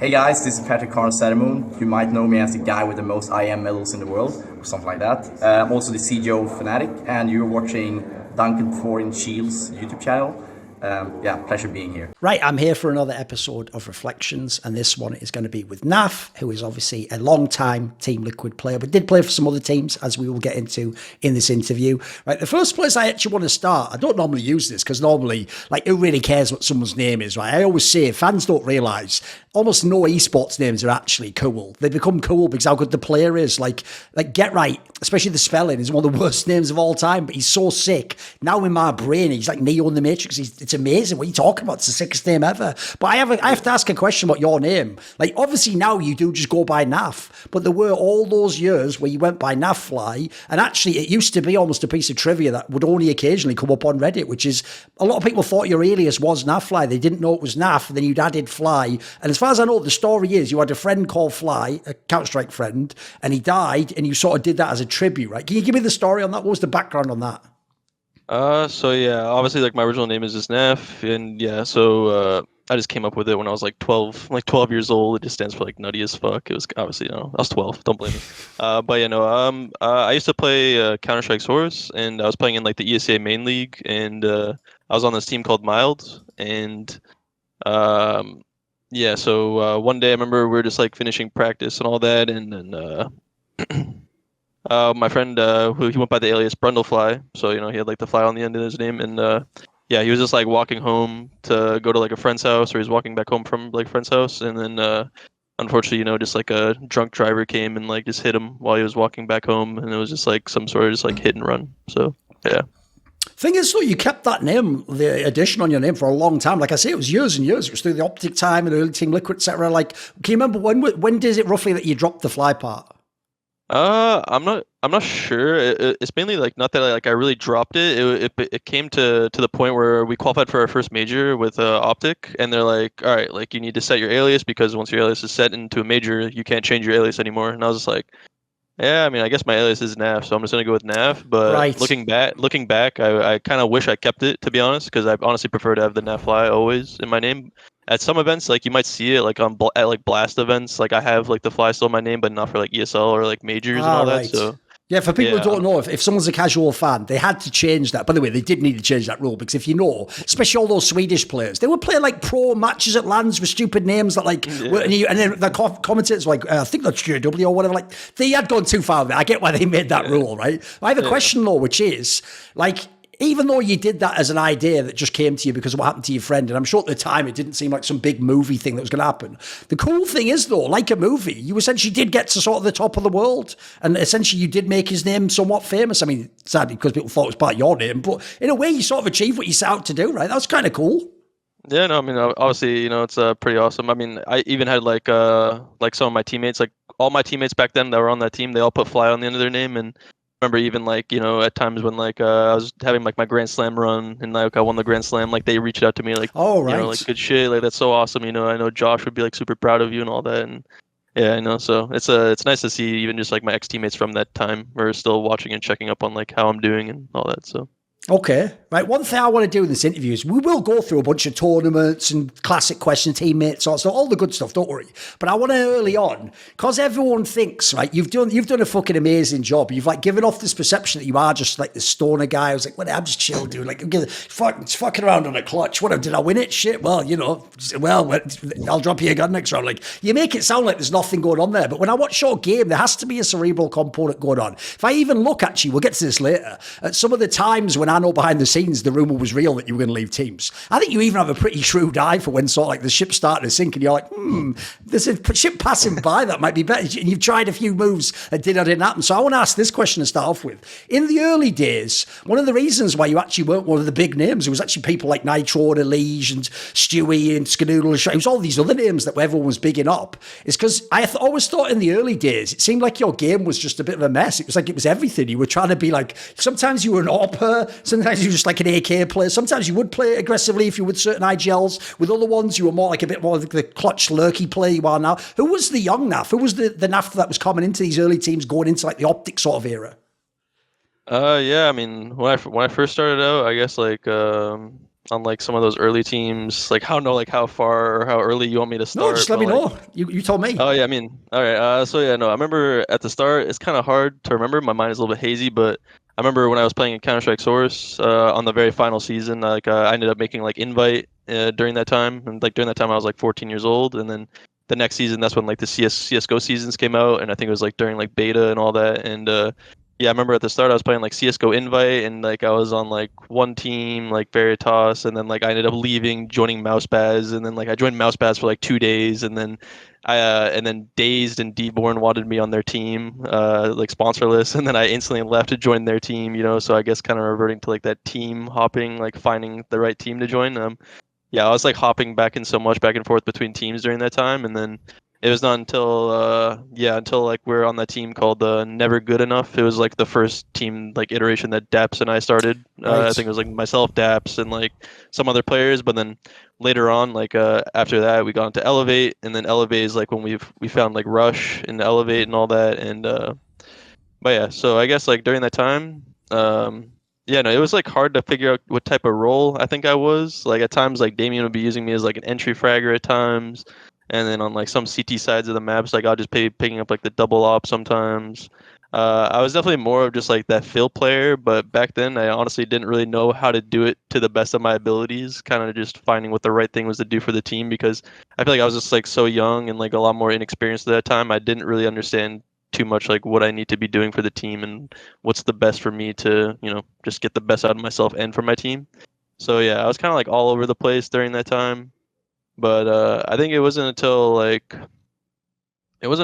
Hey guys, this is Patrick Carl Sadamoon. You might know me as the guy with the most IM medals in the world, or something like that. I'm also the CSGO fanatic, and you're watching Duncan Thorin Shields YouTube channel. Yeah, pleasure being here. Right, I'm here for another episode of Reflections, and this one is going to be with NAF, who is obviously a long-time Team Liquid player, but did play for some other teams, as we will get into in this interview. Right, the first place I actually want to start, I don't normally use this, because normally, like, who really cares what someone's name is, right? I always say, fans don't realise, almost no esports names are actually cool. They become cool because how good the player is. Like Get Right, especially the spelling, is one of the worst names of all time, but he's so sick. Now in my brain, he's like Neo in the Matrix. It's amazing. What are you talking about? It's the sickest name ever. But I have to ask a question about your name. Like, obviously now you do just go by NAF, but there were all those years where you went by NAF-FLY, and actually it used to be almost a piece of trivia that would only occasionally come up on Reddit, which is a lot of people thought your alias was NAF-FLY. They didn't know it was NAF, and then you'd added Fly. And as far as I know, the story is you had a friend called Fly, a Counter-Strike friend, and he died, and you sort of did that as a tribute, right? Can you give me the story on that? What was the background on that? So yeah, obviously like my original name is just NAF, and yeah, so I just came up with it when I was like 12 years old. It just stands for like nutty as fuck. It was obviously, I was 12, don't blame me. But I used to play Counter-Strike Source, and I was playing in like the ESA main league, and I was on this team called Mild, and yeah, so one day I remember we were just like finishing practice and all that, and then my friend, he went by the alias Brundlefly, so he had like the fly on the end of his name, and yeah, he was just like walking home to go to like a friend's house, or he was walking back home from like a friend's house, and then unfortunately, just like a drunk driver came and like just hit him while he was walking back home, and it was just like some sort of just like hit and run. So yeah. Thing is, though, you kept that name, the addition on your name, for a long time. Like I say, it was years and years. It was through the OpTic time and early Team Liquid, etc. Like, can you remember when did it roughly that you dropped the Fly part? I'm not sure. It's mainly like not that I really dropped it. It came to the point where we qualified for our first major with OpTic, and they're like, all right, like you need to set your alias, because once your alias is set into a major, you can't change your alias anymore. And I was just like, yeah, I mean, I guess my alias is NAF, so I'm just gonna go with NAF. But right. looking back, I kind of wish I kept it, to be honest, because I honestly prefer to have the NAF-FLY always in my name. At some events, like you might see it, like at like blast events, like I have like the fly still in my name, but not for like ESL or like majors and all that. So yeah, for people who don't know, if someone's a casual fan, they had to change that. By the way, they did need to change that rule, because if you know, especially all those Swedish players, they were playing like pro matches at LANs with stupid names that like, and then the commentators were like, I think that's JW or whatever. Like, they had gone too far. I get why they made that rule, right? I have a question though, which is like, even though you did that as an idea that just came to you because of what happened to your friend, and I'm sure at the time it didn't seem like some big movie thing that was going to happen. The cool thing is, though, like a movie, you essentially did get to sort of the top of the world, and essentially you did make his name somewhat famous. I mean, sadly, because people thought it was part of your name, but in a way you sort of achieved what you set out to do, right? That's kind of cool. Yeah, no, I mean, obviously, it's pretty awesome. I mean, I even had like some of my teammates, like all my teammates back then that were on that team, they all put Fly on the end of their name, and remember even like at times when like I was having like my Grand Slam run and like I won the Grand Slam, like they reached out to me like, oh right, like good shit, like that's so awesome. I know Josh would be like super proud of you and all that, and yeah, I know. So it's nice to see even just like my ex teammates from that time are still watching and checking up on like how I'm doing and all that. So. Okay, right. One thing I want to do in this interview is we will go through a bunch of tournaments and classic question teammates, so all the good stuff. Don't worry. But I want to early on, because everyone thinks, right? You've done a fucking amazing job. You've like given off this perception that you are just like the stoner guy. I was like, well, I'm just chill, dude. Like, I'm fucking around on a clutch. What did I win it? Shit. Well, I'll drop you a gun next round. Like, you make it sound like there's nothing going on there. But when I watch your game, there has to be a cerebral component going on. If I even look, actually, we'll get to this later, at some of the times when I know behind the scenes the rumor was real that you were going to leave teams. I think you even have a pretty shrewd eye for when sort of like the ship's starting to sink and you're like, there's a ship passing by that might be better. And you've tried a few moves that didn't happen. So I want to ask this question to start off with. In the early days, one of the reasons why you actually weren't one of the big names, it was actually people like Nitro and Elige and Stewie and Skanoodle. It was all these other names that everyone was bigging up. Is because I always thought in the early days, it seemed like your game was just a bit of a mess. It was like it was everything. You were trying to be like, sometimes you were an AWPer, sometimes you were just like an AK player. Sometimes you would play aggressively if you were certain IGLs. With other ones, you were more like a bit more like the clutch, lurky player you are now. Who was the young NAF? Who was the NAF that was coming into these early teams going into like the OpTic sort of era? Yeah, I mean, when I first started out, I guess like on like some of those early teams. Like, how far or how early you want me to start? No, just let me like, know. You told me. Oh yeah, I mean, all right. So yeah, no, I remember at the start, it's kind of hard to remember. My mind is a little bit hazy, but I remember when I was playing in Counter-Strike Source on the very final season, like I ended up making like invite during that time, and like during that time I was like 14 years old, and then the next season that's when like the CS:GO seasons came out, and I think it was like during like beta and all that, and yeah, I remember at the start I was playing like CS:GO invite, and like I was on like one team like Veritas, and then like I ended up leaving, joining Mousebaz, and then like I joined Mousebaz for like 2 days, and then Dazed and Deborn wanted me on their team, like sponsorless, and then I instantly left to join their team, so I guess kind of reverting to like that team hopping, like finding the right team to join. Yeah, I was like hopping back and so much back and forth between teams during that time, and then it was not until until like we're on that team called Never Good Enough. It was like the first team like iteration that daps and I started. Right. I think it was like myself, daps, and like some other players, but then later on, like after that, we got into Elevate, and then Elevate is like when we found like Rush and Elevate and all that, and but yeah, so I guess like during that time, yeah, no, it was like hard to figure out what type of role I think I was. Like at times, like Damien would be using me as like an entry fragger at times, and then on like some CT sides of the maps, like I'll just be picking up like the double op sometimes. I was definitely more of just like that fill player, but back then I honestly didn't really know how to do it to the best of my abilities. Kind of just finding what the right thing was to do for the team because I feel like I was just like so young and like a lot more inexperienced at that time. I didn't really understand too much like what I need to be doing for the team and what's the best for me to, just get the best out of myself and for my team. So yeah, I was kind of like all over the place during that time. But I think it wasn't until like this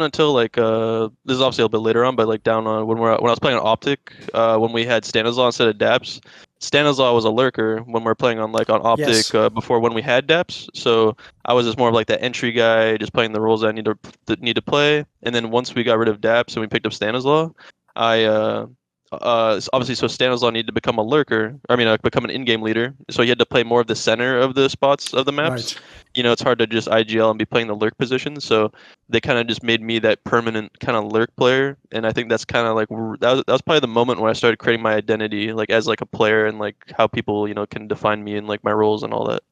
is obviously a bit later on, but like down on when I was playing on OpTic, when we had Stanislaw instead of daps. Stanislaw was a lurker when we are playing on OpTic Yes. before when we had daps. So I was just more of like that entry guy, just playing the roles I need to play. And then once we got rid of daps and we picked up Stanislaw, I obviously so Stanislaw needed to become a lurker. I mean, become an in-game leader. So he had to play more of the center of the spots of the maps. Right. It's hard to just IGL and be playing the lurk position. So they kind of just made me that permanent kind of lurk player. And I think that's kind of like that was probably the moment when I started creating my identity, like as like a player and like how people can define me and like my roles and all that.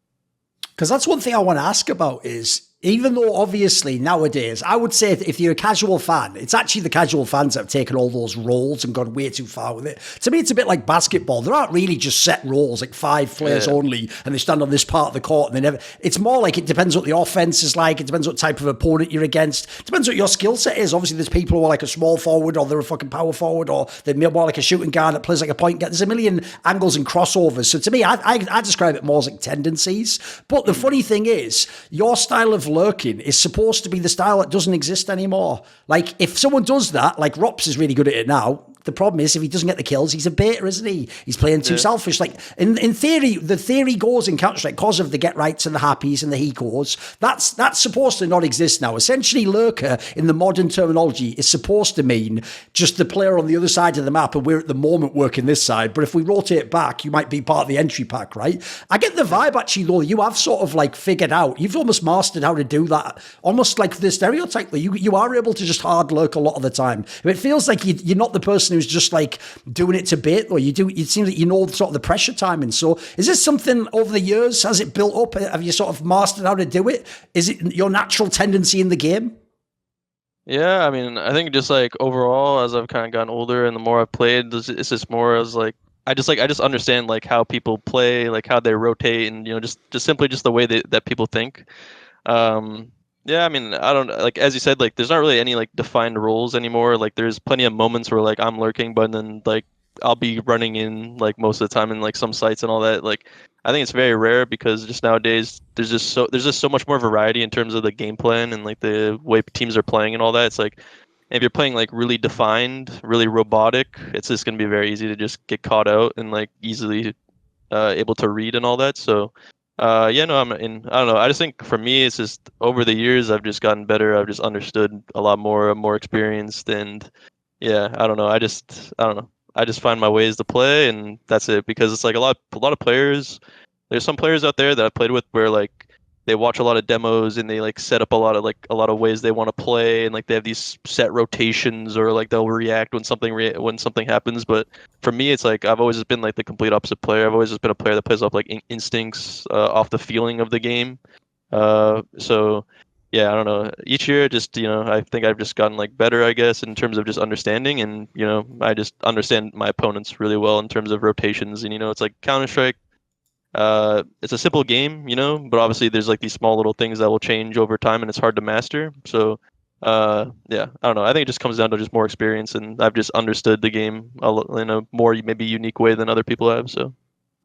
Because that's one thing I want to ask about is, even though obviously nowadays, I would say if you're a casual fan, it's actually the casual fans that have taken all those roles and gone way too far with it. To me, it's a bit like basketball. There aren't really just set roles, like 5 players only, and they stand on this part of the court, and they never. It's more like it depends what the offense is like. It depends what type of opponent you're against. It depends what your skill set is. Obviously, there's people who are like a small forward, or they're a fucking power forward, or they're more like a shooting guard that plays like a point guard. There's a million angles and crossovers. So to me, I describe it more as like tendencies. But the funny thing is, your style of lurking is supposed to be the style that doesn't exist anymore. Like, if someone does that, like Rops is really good at it now. The problem is, if he doesn't get the kills, he's a beta, isn't he? He's playing too selfish. Like, in theory, the theory goes in Counter-Strike, because of the get rights and the happies and the hecos, that's supposed to not exist now. Essentially, lurker, in the modern terminology, is supposed to mean just the player on the other side of the map, and we're at the moment working this side. But if we rotate back, you might be part of the entry pack, right? I get the vibe, actually, though, you have sort of like figured out, you've almost mastered how to do that. Almost like the stereotype, that you are able to just hard lurk a lot of the time. It feels like you're not the person who's just like doing it to bait, or it seems that sort of the pressure timing. So is this something over the years, has it built up? Have you sort of mastered how to do it? Is it your natural tendency in the game? Yeah, I mean, I think just like overall, as I've kind of gotten older and the more I've played, it's just more as like I just understand like how people play, like how they rotate, and just simply just the way that people think. Yeah, I mean, I don't like, as you said, like there's not really any like defined roles anymore. Like there's plenty of moments where like I'm lurking, but then like I'll be running in like most of the time in like some sites and all that. Like I think it's very rare because just nowadays there's just so much more variety in terms of the game plan and like the way teams are playing and all that. It's like if you're playing like really defined, really robotic, it's just gonna be very easy to just get caught out and like easily able to read and all that. So yeah, no, I don't know. I just think for me, it's just over the years, I've just gotten better. I've just understood a lot more. I'm more experienced, and yeah, I don't know. I don't know. I just find my ways to play, and that's it. Because it's like a lot of players. There's some players out there that I've played with where like they watch a lot of demos and they like set up a lot of ways they want to play, and like they have these set rotations, or like they'll react when something happens. But for me, it's like I've always just been like the complete opposite player. I've always just been a player that plays off like instincts, off the feeling of the game. So yeah, I don't know. Each year, just I think I've just gotten like better, I guess, in terms of just understanding, and I just understand my opponents really well in terms of rotations, and it's like Counter-Strike. It's a simple game, but obviously there's like these small little things that will change over time, and it's hard to master. So, yeah, I don't know. I think it just comes down to just more experience, and I've just understood the game in a more maybe unique way than other people have. So.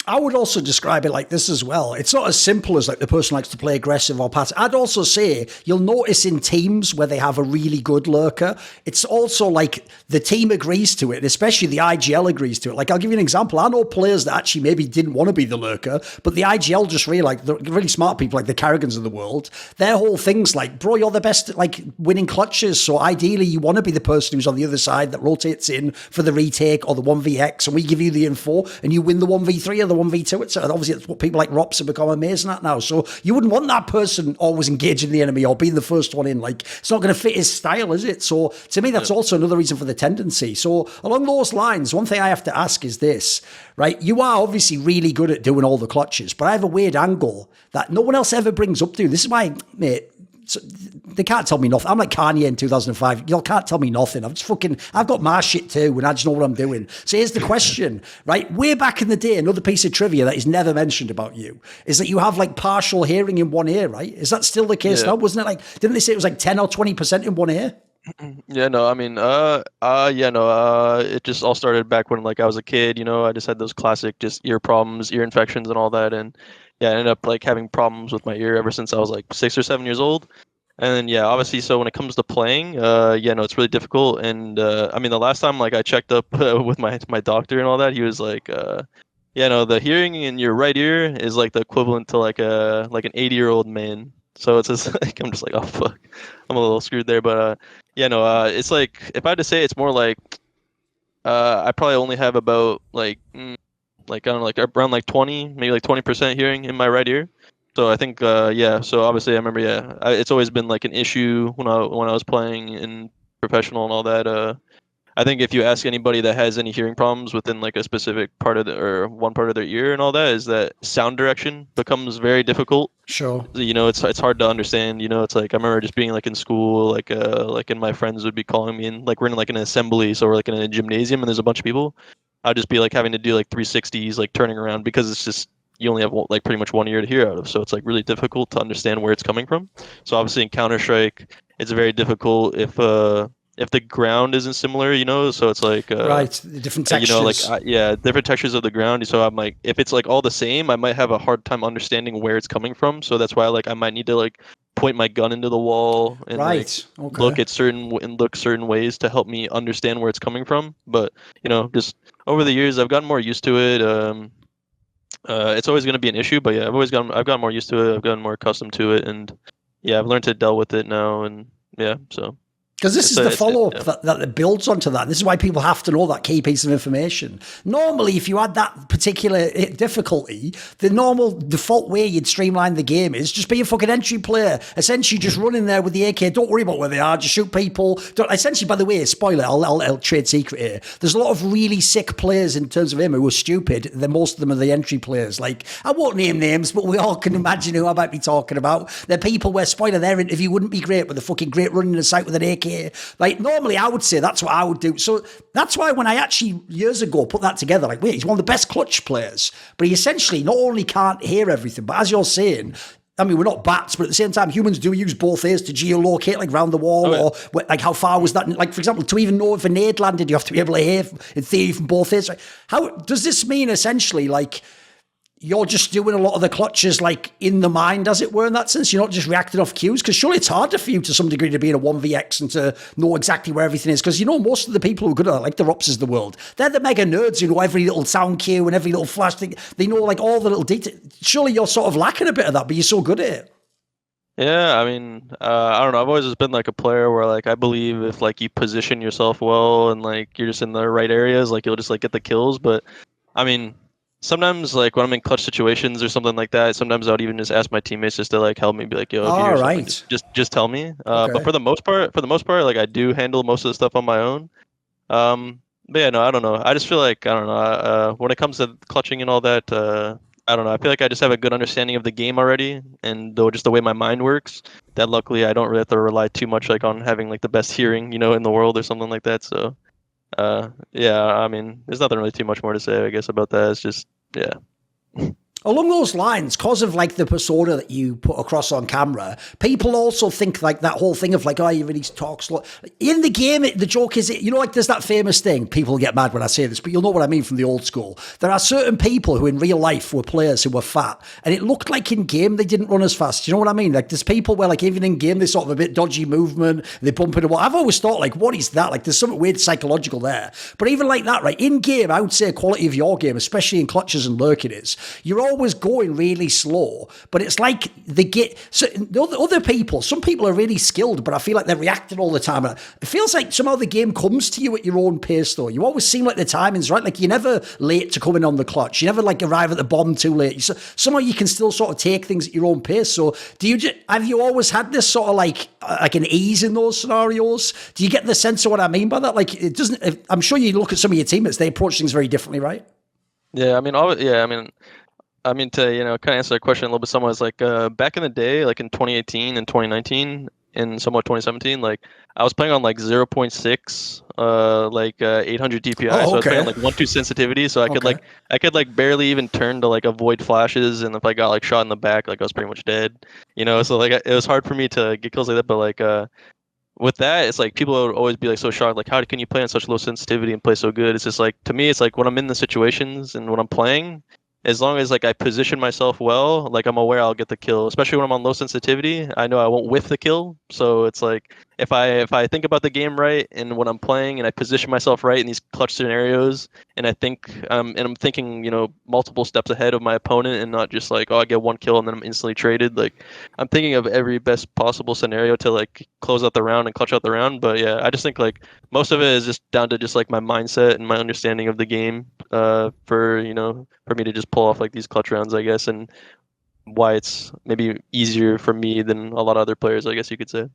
I would also describe it like this as well. It's not as simple as like the person likes to play aggressive or passive. I'd also say you'll notice in teams where they have a really good lurker, it's also like the team agrees to it, and especially the IGL agrees to it. Like, I'll give you an example. I know players that actually maybe didn't want to be the lurker, but the IGL just really like the really smart people like the Carrigans of the world. Their whole thing's like, bro, you're the best at like winning clutches. So ideally you want to be the person who's on the other side that rotates in for the retake or the 1vx, and we give you the info and you win the 1v3 or the 1v2. It's obviously it's what people like Rops have become amazing at now. So you wouldn't want that person always engaging the enemy or being the first one in. Like, it's not going to fit his style, is it? So to me, that's also another reason for the tendency. So along those lines, one thing I have to ask is this, right? You are obviously really good at doing all the clutches, but I have a weird angle that no one else ever brings up to. This is why, mate, they can't tell me nothing. I'm like Kanye in 2005. You can't tell me nothing. I've got my shit too, and I just know what I'm doing. So here's the question, right? Way back in the day, another piece of trivia that is never mentioned about you is that you have like partial hearing in one ear, right? Is that still the case now? Wasn't it like, didn't they say it was like 10 or 20% in one ear? Yeah, no, I mean, it just all started back when like I was a kid, I just had those classic just ear problems, ear infections and all that. And yeah, I ended up like having problems with my ear ever since I was like 6 or 7 years old. And then, yeah, obviously, so when it comes to playing, it's really difficult. And I mean, the last time like I checked up with my doctor and all that, he was like, the hearing in your right ear is like the equivalent to like an 80-year-old man. So it's just like I'm just like, oh fuck, I'm a little screwed there. But it's like if I had to say, it's more like I probably only have about like I don't know, like around like 20, maybe like 20% hearing in my right ear. So I think so obviously I remember it's always been like an issue when I was playing in professional and all that. I think if you ask anybody that has any hearing problems within like a specific part of one part of their ear and all that, is that sound direction becomes very difficult. Sure. It's hard to understand. It's like I remember just being like in school, and my friends would be calling me, and like we're in like an assembly, so we're like in a gymnasium and there's a bunch of people. I'd just be like having to do like 360s, like turning around, because it's just you only have like pretty much one ear to hear out of, so it's like really difficult to understand where it's coming from. So obviously in Counter-Strike, it's very difficult if the ground isn't similar, so it's like right, the different textures. Different textures of the ground. So I'm like, if it's like all the same, I might have a hard time understanding where it's coming from. So that's why like I might need to like point my gun into the wall and look certain ways to help me understand where it's coming from. But just over the years, I've gotten more used to it. It's always going to be an issue, but yeah, I've gotten more used to it. I've gotten more accustomed to it, and yeah, I've learned to deal with it now, and yeah, so. Because this is the follow-up that builds onto that. This is why people have to know that key piece of information. Normally, if you had that particular difficulty, the normal default way you'd streamline the game is just be a fucking entry player. Essentially, just run in there with the AK. Don't worry about where they are. Just shoot people. Essentially, by the way, spoiler, I'll trade secret here. There's a lot of really sick players in terms of him who are stupid. Most of them are the entry players. Like, I won't name names, but we all can imagine who I might be talking about. They're people where, spoiler, their interview wouldn't be great, but they're fucking great running the site with an AK. Like, normally I would say that's what I would do. So that's why when I actually years ago put that together, like, wait, he's one of the best clutch players, but he essentially not only can't hear everything, but as you're saying, I mean, we're not bats, but at the same time, humans do use both ears to geolocate, like round the wall, or like how far was that? Like, for example, to even know if a nade landed, you have to be able to hear, in theory, from both ears. How does this mean essentially, like, you're just doing a lot of the clutches like in the mind, as it were, in that sense? You're not just reacting off cues? Because surely it's harder for you to some degree to be in a 1vx and to know exactly where everything is. Because most of the people who are good at it, like the Ropses of the world, they're the mega nerds who know every little sound cue and every little flash thing. They know like all the little details. Surely you're sort of lacking a bit of that, but you're so good at it. Yeah, I mean, I don't know. I've always just been like a player where like I believe if like you position yourself well and like you're just in the right areas, like you'll just like get the kills. But I mean, sometimes like when I'm in clutch situations or something like that, sometimes I would even just ask my teammates just to like help me, be like, yo, if you All hear something, right. just tell me. But Okay. for the most part, like I do handle most of the stuff on my own. But yeah, no, I don't know. I just feel like I don't know. When it comes to clutching and all that, I don't know. I feel like I just have a good understanding of the game already, and though just the way my mind works, that luckily I don't really have to rely too much like on having like the best hearing, in the world or something like that. So, yeah, I mean, there's nothing really too much more to say, I guess, about that. It's just, yeah. Along those lines, because of like the persona that you put across on camera, people also think like that whole thing of like, oh, you really talk slow. In the game, the joke is, like there's that famous thing. People get mad when I say this, but you'll know what I mean from the old school. There are certain people who in real life were players who were fat, and it looked like in game they didn't run as fast. You know what I mean? Like there's people where like even in game they sort of a bit dodgy movement, they bump into what I've always thought like, what is that? Like there's something weird psychological there. But even like that, right? In game, I would say quality of your game, especially in clutches and lurking, is you're always going really slow, but it's like they get so the other people. Some people are really skilled, but I feel like they're reacting all the time. It feels like somehow the game comes to you at your own pace, though. You always seem like the timing's right. Like you're never late to come in on the clutch. You never like arrive at the bomb too late. Somehow you can still sort of take things at your own pace. So have you always had this sort of like an ease in those scenarios? Do you get the sense of what I mean by that? Like it doesn't. I'm sure you look at some of your teammates; they approach things very differently, right? Yeah, I mean, to kind of answer that question a little bit, somewhat is like back in the day, like in 2018 and 2019 and somewhat 2017, like I was playing on like 0.6, 800 DPI, so I was playing on like 1-2 sensitivity, so I could like barely even turn to like avoid flashes, and if I got like shot in the back, like I was pretty much dead, So like it was hard for me to get kills like that, but like with that, it's like people would always be like so shocked, like how can you play on such low sensitivity and play so good? It's just like to me, it's like when I'm in the situations and when I'm playing, as long as like I position myself well, like I'm aware I'll get the kill. Especially when I'm on low sensitivity, I know I won't whiff the kill. So it's like if I think about the game right and when I'm playing and I position myself right in these clutch scenarios, and I think and I'm thinking multiple steps ahead of my opponent and not just like, oh, I get one kill and then I'm instantly traded. Like I'm thinking of every best possible scenario to like close out the round and clutch out the round. But yeah, I just think like most of it is just down to just like my mindset and my understanding of the game for me to just pull off like these clutch rounds, I guess, and why it's maybe easier for me than a lot of other players, I guess you could say.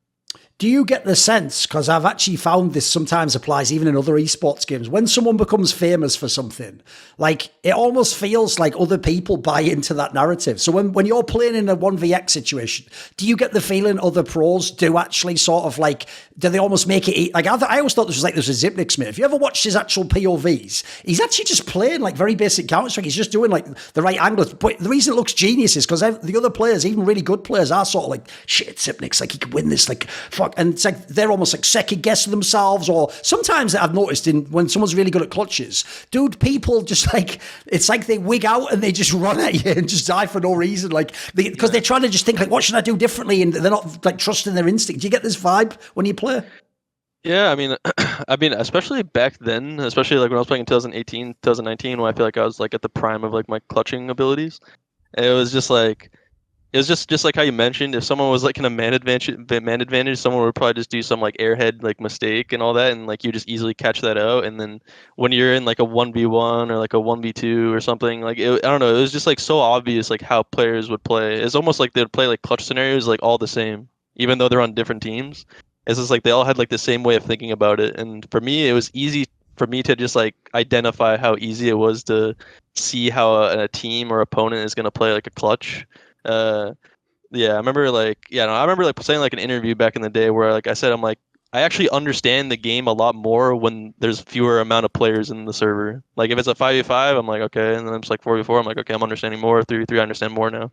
Do you get the sense, because I've actually found this sometimes applies even in other esports games, when someone becomes famous for something, like it almost feels like other people buy into that narrative. So when you're playing in a 1vx situation, do you get the feeling other pros do actually sort of like, do they almost make it, like I always thought this was like this was Zipnik's mate. If you ever watched his actual POVs, he's actually just playing like very basic Counter-Strike. He's just doing like the right angle. But the reason it looks genius is because the other players, even really good players, are sort of like, shit, Zipnik's like, he could win this, like, fuck. And it's like they're almost like second guessing themselves, or sometimes I've noticed when someone's really good at clutches, dude, people just like, it's like they wig out and they just run at you and just die for no reason, like because they're trying to just think like, what should I do differently, and they're not like trusting their instinct. Do you get this vibe when you play? Yeah, I mean, especially back then, especially like when I was playing in 2018, 2019, when I feel like I was like at the prime of like my clutching abilities. And it was just like, just like how you mentioned, if someone was like in a man advantage, someone would probably just do some like airhead like mistake and all that, and like you just easily catch that out. And then when you're in like a 1v1 or like a 1v2 or something, like I don't know, it was just like so obvious like how players would play. It's almost like they'd play like clutch scenarios like all the same, even though they're on different teams. It's just like they all had like the same way of thinking about it. And for me, it was easy for me to just like identify how easy it was to see how a team or opponent is going to play like a clutch. Yeah, I remember like saying like an interview back in the day where like I said, I'm like, I actually understand the game a lot more when there's fewer amount of players in the server. Like if it's a 5v5, I'm like, okay, and then it's like 4v4, I'm like, okay, I'm understanding more. 3v3, I understand more now.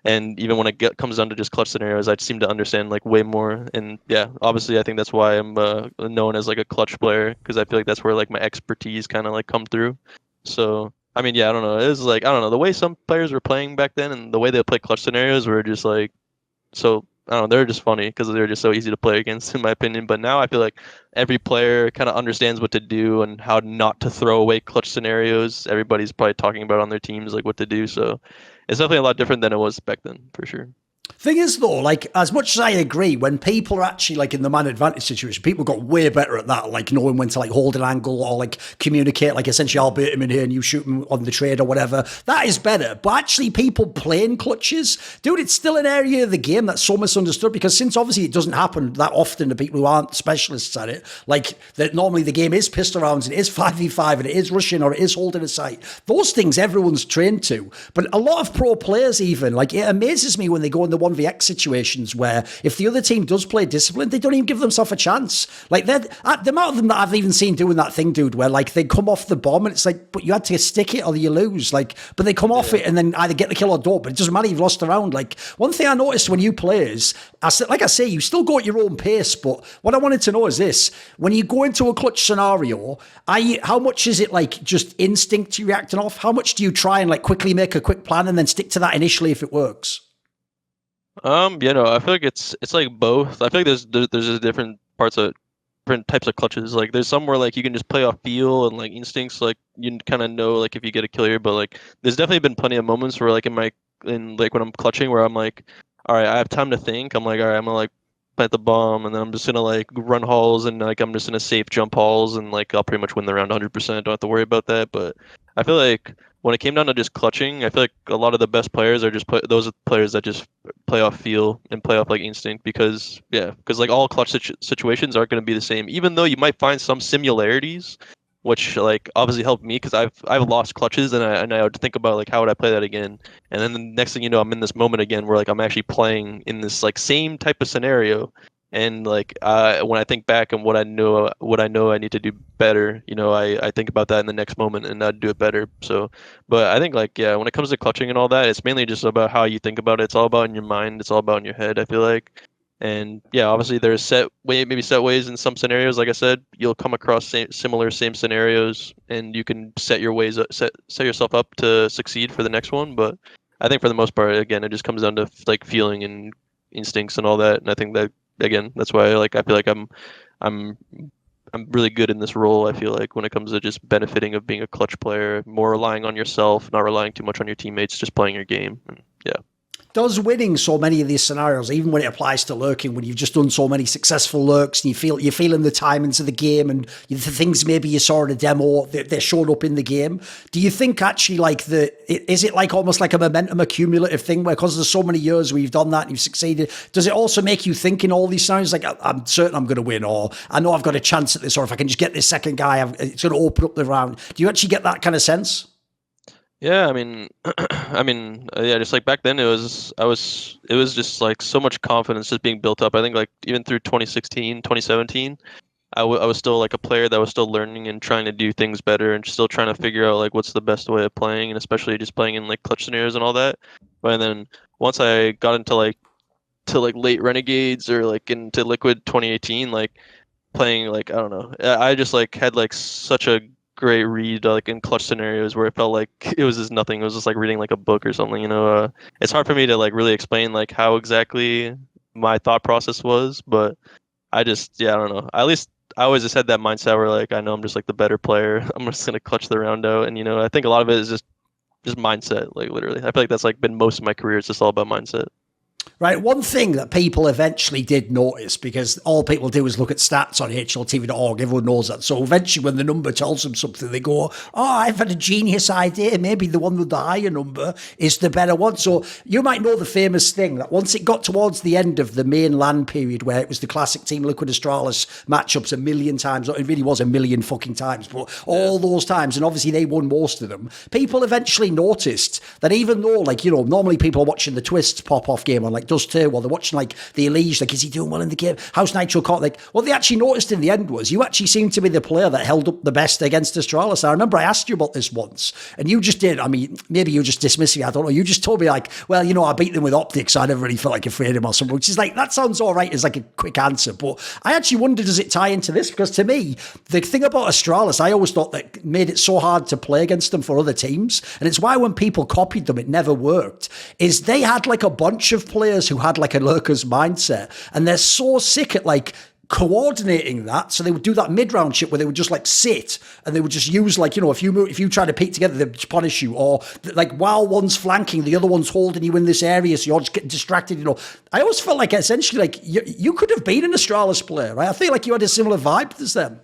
And even when it comes down to just clutch scenarios, I seem to understand like way more. And yeah, obviously I think that's why I'm known as like a clutch player, because I feel like that's where like my expertise kind of like come through. So I mean, yeah, I don't know. It was like, I don't know, the way some players were playing back then and the way they play clutch scenarios were just like, so I don't know, they're just funny because they're just so easy to play against, in my opinion. But now I feel like every player kind of understands what to do and how not to throw away clutch scenarios. Everybody's probably talking about on their teams like what to do. So it's definitely a lot different than it was back then, for sure. Thing is, though, like, as much as I agree, when people are actually, like, in the man advantage situation, people got way better at that, like, knowing when to, like, hold an angle or, like, communicate, like, essentially, I'll bait him in here and you shoot him on the trade or whatever. That is better. But actually, people playing clutches, dude, it's still an area of the game that's so misunderstood, because since, obviously, it doesn't happen that often to people who aren't specialists at it, like, that normally the game is pistol rounds, and it is 5v5, and it is rushing, or it is holding a sight. Those things everyone's trained to. But a lot of pro players, even, like, it amazes me when they go in the 1vx situations where if the other team does play disciplined, they don't even give themselves a chance. Like, the amount of them that I've even seen doing that thing, dude, where like they come off the bomb and it's like, but you had to stick it or you lose. Like, but they come off it and then either get the kill or don't. But it doesn't matter, you've lost the round. Like, one thing I noticed when you play is, like I say, you still go at your own pace. But what I wanted to know is this: when you go into a clutch scenario, how much is it like just instinct you reacting off? How much do you try and like quickly make a quick plan and then stick to that initially if it works? Yeah, no, I feel like it's like both. I feel like there's just different types of clutches. Like, there's some where like you can just play off feel and like instincts, like you kind of know like if you get a kill here. But like, there's definitely been plenty of moments where like in like when I'm clutching, where I'm like, all right, I have time to think. I'm like, all right, I'm gonna like plant the bomb, and then I'm just gonna like run halls, and like I'm just gonna safe jump halls, and like I'll pretty much win the round 100%. Don't have to worry about that. But I feel like when it came down to just clutching, I feel like a lot of the best players are just those are players that just play off feel and play off like instinct, because like all clutch situations aren't going to be the same, even though you might find some similarities, which like obviously helped me, because I've lost clutches, and I would think about like how would I play that again, and then the next thing you know, I'm in this moment again where like I'm actually playing in this like same type of scenario. And like when I think back and what I know I need to do better, you know, I think about that in the next moment and I'd do it better. So, but I think like, yeah, when it comes to clutching and all that, it's mainly just about how you think about it. It's all about in your mind. It's all about in your head, I feel like. And yeah, obviously there's set ways in some scenarios. Like I said, you'll come across same scenarios, and you can set yourself up to succeed for the next one. But I think for the most part, again, it just comes down to like feeling and instincts and all that. And I think that, again, that's why I feel like I'm really good in this role. I feel like when it comes to just benefiting of being a clutch player, more relying on yourself, not relying too much on your teammates, just playing your game. And yeah. Does winning so many of these scenarios, even when it applies to lurking, when you've just done so many successful lurks and you're feeling the timings of the game and the things maybe you saw in a demo, they're showing up in the game. Do you think actually like is it like almost like a momentum accumulative thing where, because there's so many years where you've done that and you've succeeded, does it also make you think in all these scenarios like, I'm certain I'm going to win, or I know I've got a chance at this, or if I can just get this second guy, it's going to open up the round? Do you actually get that kind of sense? Yeah, I mean, yeah, just like back then, it was just like so much confidence just being built up. I think like even through 2016, 2017, I was still like a player that was still learning and trying to do things better, and still trying to figure out like what's the best way of playing, and especially just playing in like clutch scenarios and all that. But then once I got into like late Renegades or like into Liquid 2018, like playing like, I don't know, I just like had like such a great read like in clutch scenarios where it felt like it was just nothing. It was just like reading like a book or something, you know. It's hard for me to like really explain like how exactly my thought process was, but I don't know. At least I always just had that mindset where like I know I'm just like the better player. I'm just gonna clutch the round out, and you know, I think a lot of it is just mindset. Like literally, I feel like that's like been most of my career. It's just all about mindset. Right, one thing that people eventually did notice, because all people do is look at stats on HLTV.org, everyone knows that. So eventually when the number tells them something, they go, oh, I've had a genius idea. Maybe the one with the higher number is the better one. So you might know the famous thing that once it got towards the end of the main LAN period, where it was the classic Team Liquid Astralis matchups a million times, it really was a million fucking times, but all those times, and obviously they won most of them, people eventually noticed that even though, like, you know, normally people are watching the Twists pop-off game on like Dust 2, while they're watching like the ELEAGUE, like, is he doing well in the game? How's Nitro caught? Like, what they actually noticed in the end was you actually seemed to be the player that held up the best against Astralis. I remember I asked you about this once, and you just did. I mean, maybe you just dismissed me, I don't know. You just told me like, well, you know, I beat them with OpTic, so I never really felt like afraid of him or something, which is like, that sounds all right as like a quick answer. But I actually wonder, does it tie into this? Because to me, the thing about Astralis, I always thought that made it so hard to play against them for other teams, and it's why when people copied them, it never worked, is they had like a bunch of players who had like a lurker's mindset, and they're so sick at like coordinating that. So they would do that mid-round shit where they would just like sit and they would just use like, you know, if you try to peek together, they'd just punish you. Or like while one's flanking, the other one's holding you in this area, so you're just getting distracted, you know. I always felt like essentially like you could have been an Astralis player, right? I feel like you had a similar vibe as them.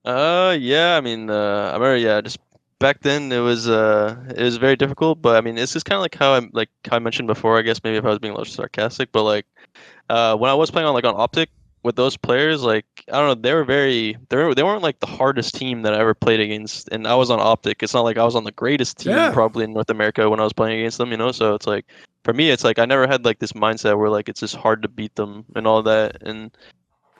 Yeah, I mean, I remember, yeah, just back then it was very difficult, but I mean, it's just kind of like how I mentioned before, I guess maybe if I was being a little sarcastic, but like when I was playing on OpTic with those players, like I don't know, they weren't like the hardest team that I ever played against, and I was on OpTic. It's not like I was on the greatest team probably in North America when I was playing against them, you know. So it's like for me, it's like I never had like this mindset where like it's just hard to beat them and all that, and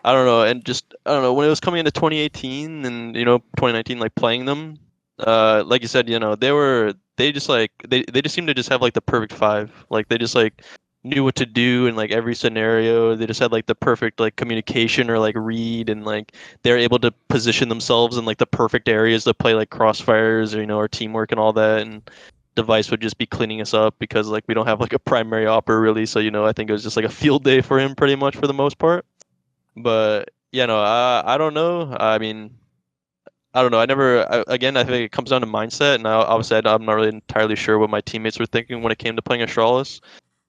I don't know, and just I don't know when it was coming into 2018 and 2019, like playing them, like you said, you know, they just seemed to just have like the perfect five, like they just like knew what to do in like every scenario. They just had like the perfect like communication or like read, and like they're able to position themselves in like the perfect areas to play like crossfires or or teamwork and all that. And Device would just be cleaning us up because like we don't have like a primary opper really, so I think it was just like a field day for him pretty much for the most part. But I don't know. I mean, I don't know. Again, I think it comes down to mindset, and obviously I'm not really entirely sure what my teammates were thinking when it came to playing Astralis.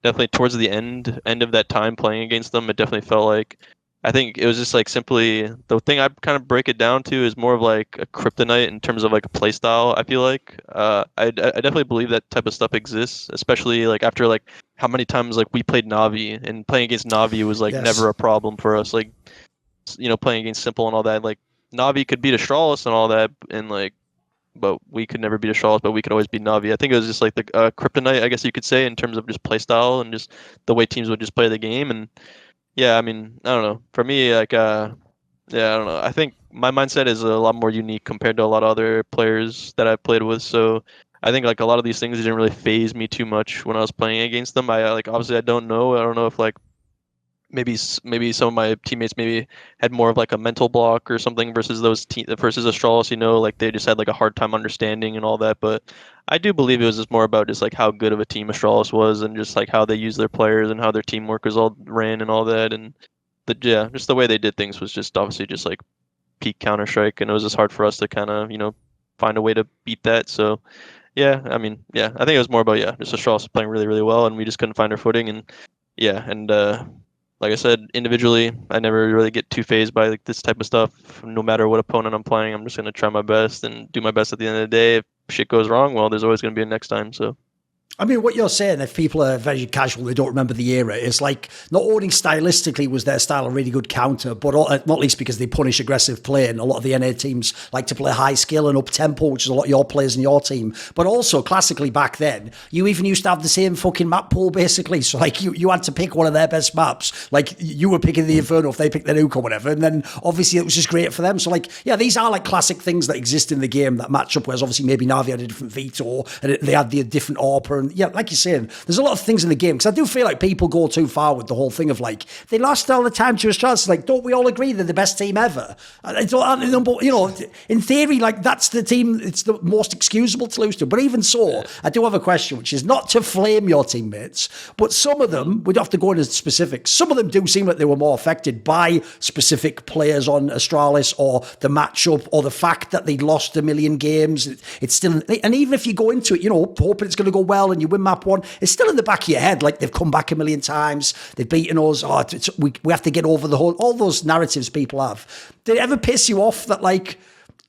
Definitely towards the end of that time playing against them, it definitely felt like I think it was just like simply the thing I kind of break it down to is more of like a kryptonite in terms of like a play style. I feel like I definitely believe that type of stuff exists, especially like after like how many times like we played Navi, and playing against Navi was like never a problem for us. Like playing against Simple and all that, like Navi could beat Astralis and all that, and like but we could never beat Astralis, but we could always beat Navi. I think it was just like the kryptonite, I guess you could say, in terms of just play style and just the way teams would just play the game. And yeah, I mean, I don't know. For me, like, yeah, I don't know. I think my mindset is a lot more unique compared to a lot of other players that I've played with. So I think like a lot of these things didn't really phase me too much when I was playing against them. I like obviously I don't know. I don't know if like maybe some of my teammates maybe had more of like a mental block or something versus versus Astralis, like they just had like a hard time understanding and all that. But I do believe it was just more about just like how good of a team Astralis was, and just like how they used their players and how their teamwork was all ran and all that. And just the way they did things was just obviously just like peak Counter-Strike, and it was just hard for us to kind of find a way to beat that. So yeah, I mean, yeah, I think it was more about just Astralis playing really, really well, and we just couldn't find our footing. And like I said, individually, I never really get too phased by like this type of stuff. No matter what opponent I'm playing, I'm just gonna try my best and do my best at the end of the day. If shit goes wrong, well, there's always gonna be a next time. So. I mean, what you're saying, if people are very casual, they don't remember the era, it's like not only stylistically was their style a really good counter, but not least because they punish aggressive play, and a lot of the NA teams like to play high skill and up tempo, which is a lot of your players in your team. But also, classically back then, you even used to have the same fucking map pool, basically. So, like, you had to pick one of their best maps. Like, you were picking the Inferno if they picked the Nuke or whatever, and then obviously it was just great for them. So, like, yeah, these are like classic things that exist in the game that match up, whereas obviously maybe Navi had a different veto, and they had the different AWPer, and yeah, like you're saying, there's a lot of things in the game, because I do feel like people go too far with the whole thing of like they lost all the time to Astralis. Like, don't we all agree they're the best team ever? In theory, like that's the team it's the most excusable to lose to. But even so, I do have a question, which is not to flame your teammates, but some of them, we'd have to go into specifics, some of them do seem like they were more affected by specific players on Astralis, or the matchup, or the fact that they'd lost a million games. It's still, and even if you go into it, hoping it's going to go well and you win map one, it's still in the back of your head, like they've come back a million times, they've beaten us, we have to get over all those narratives people have. Did it ever piss you off that, like,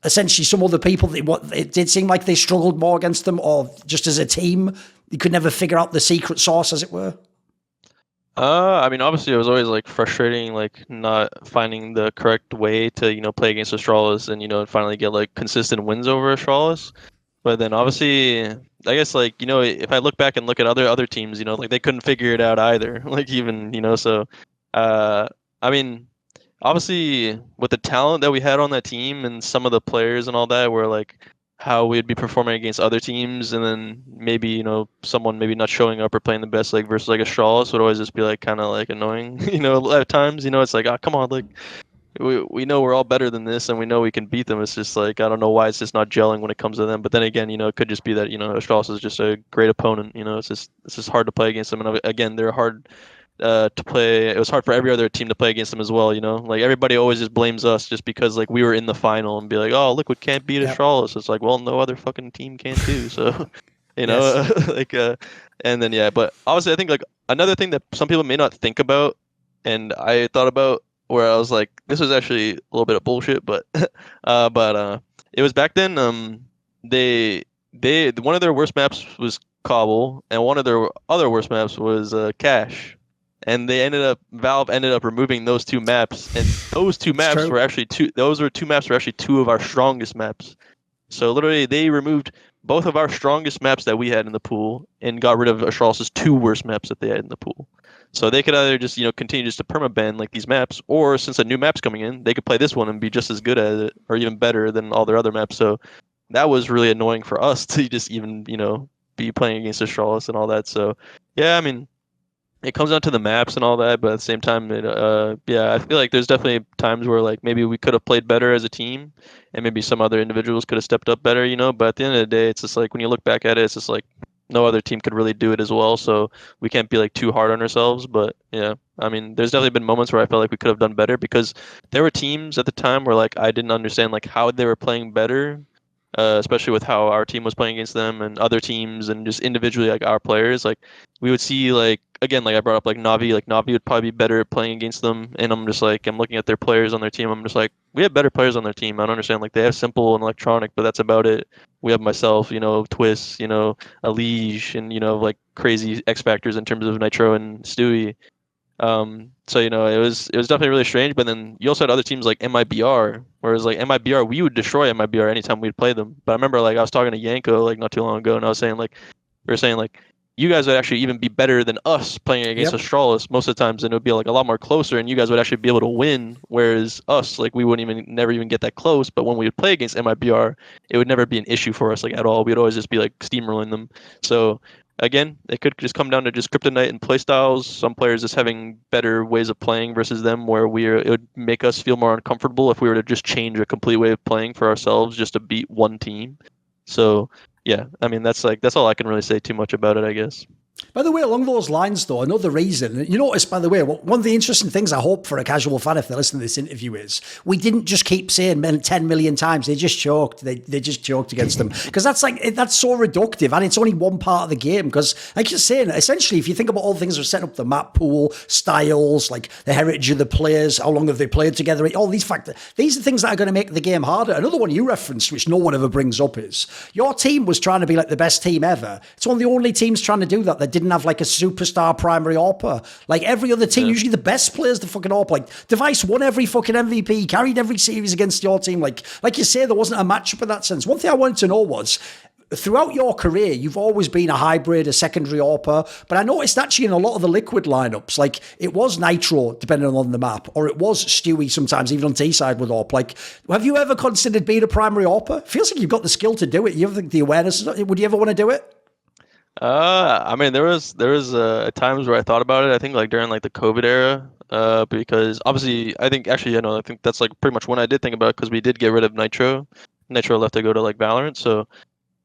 essentially some other people, it did seem like they struggled more against them, or just as a team, you could never figure out the secret sauce, as it were? I mean, obviously, it was always like frustrating, like not finding the correct way to play against Astralis, and finally get like consistent wins over Astralis. But then obviously, I guess like if I look back and look at other teams, like they couldn't figure it out either. Like even so, I mean, obviously with the talent that we had on that team and some of the players and all that, were like how we'd be performing against other teams, and then maybe someone maybe not showing up or playing the best, like versus like Astralis, would always just be like kind of like annoying. At times, it's like, oh, come on, like. We know we're all better than this, and we know we can beat them. It's just like, I don't know why it's just not gelling when it comes to them. But then again, it could just be that Astralis is just a great opponent. It's just hard to play against them. And again, they're hard to play. It was hard for every other team to play against them as well. You know, like everybody always just blames us just because like we were in the final and be like, oh, Liquid can't beat Astralis. It's like, well, no other fucking team can too. So, you know, like and then yeah, but obviously I think like another thing that some people may not think about, and I thought about where I was like, this was actually a little bit of bullshit, but it was back then. They one of their worst maps was Cobble, and one of their other worst maps was Cache. And Valve ended up removing those two maps, and those two maps were actually two of our strongest maps. So literally, they removed both of our strongest maps that we had in the pool and got rid of Astralis' two worst maps that they had in the pool. So they could either just continue just to permaban like these maps, or since a new map's coming in, they could play this one and be just as good at it, or even better than all their other maps. So that was really annoying for us to just even be playing against Astralis and all that. So yeah, I mean, it comes down to the maps and all that, but at the same time, yeah, I feel like there's definitely times where like maybe we could have played better as a team, and maybe some other individuals could have stepped up better, But at the end of the day, it's just like when you look back at it, it's just like no other team could really do it as well. So we can't be like too hard on ourselves. But yeah, I mean, there's definitely been moments where I felt like we could have done better because there were teams at the time where like I didn't understand like how they were playing better. Especially with how our team was playing against them and other teams and just individually like our players, like we would see like again like I brought up like Navi would probably be better at playing against them, and I'm just like I'm looking at their players on their team, I'm just like we have better players on their team. I don't understand, like they have Simple and Electronic, but that's about it. We have myself, Twist, ELEAGUE, and like crazy X factors in terms of Nitro and Stewie. So it was definitely really strange. But then you also had other teams like MIBR, whereas like MIBR, we would destroy MIBR anytime we'd play them. But I remember like I was talking to Yanko like not too long ago, and I was saying like we were saying like you guys would actually even be better than us playing against Astralis most of the times, and it would be like a lot more closer, and you guys would actually be able to win. Whereas us, like we wouldn't never even get that close. But when we would play against MIBR, it would never be an issue for us like at all. We'd always just be like steamrolling them. So again, it could just come down to just kryptonite and playstyles. Some players just having better ways of playing versus them, where it would make us feel more uncomfortable if we were to just change a complete way of playing for ourselves just to beat one team. So yeah, I mean that's all I can really say too much about it, I guess. By the way, along those lines, though, another reason, you notice, by the way, one of the interesting things I hope for a casual fan if they listen to this interview is we didn't just keep saying 10 million times, they just choked. They just choked against them. Because that's so reductive, and it's only one part of the game. Because, like you're saying, essentially, if you think about all the things that are setting up the map pool, styles, like the heritage of the players, how long have they played together, all these factors, these are things that are going to make the game harder. Another one you referenced, which no one ever brings up, is your team was trying to be like the best team ever. It's one of the only teams trying to do that didn't have like a superstar primary AWPer. Like every other team, usually the best players, the fucking AWP. Like Device won every fucking MVP, carried every series against your team. Like you say, there wasn't a matchup in that sense. One thing I wanted to know was, throughout your career, you've always been a hybrid, a secondary AWPer, but I noticed actually in a lot of the Liquid lineups, like it was Nitro, depending on the map, or it was Stewie sometimes, even on T-side with AWP. Like, have you ever considered being a primary AWPer? Feels like you've got the skill to do it. You have the awareness. Would you ever want to do it? I mean, there was times where I thought about it. I think like during like the COVID era, because obviously I think that's like pretty much when I did think about it, because we did get rid of Nitro. Nitro left to go to like Valorant, so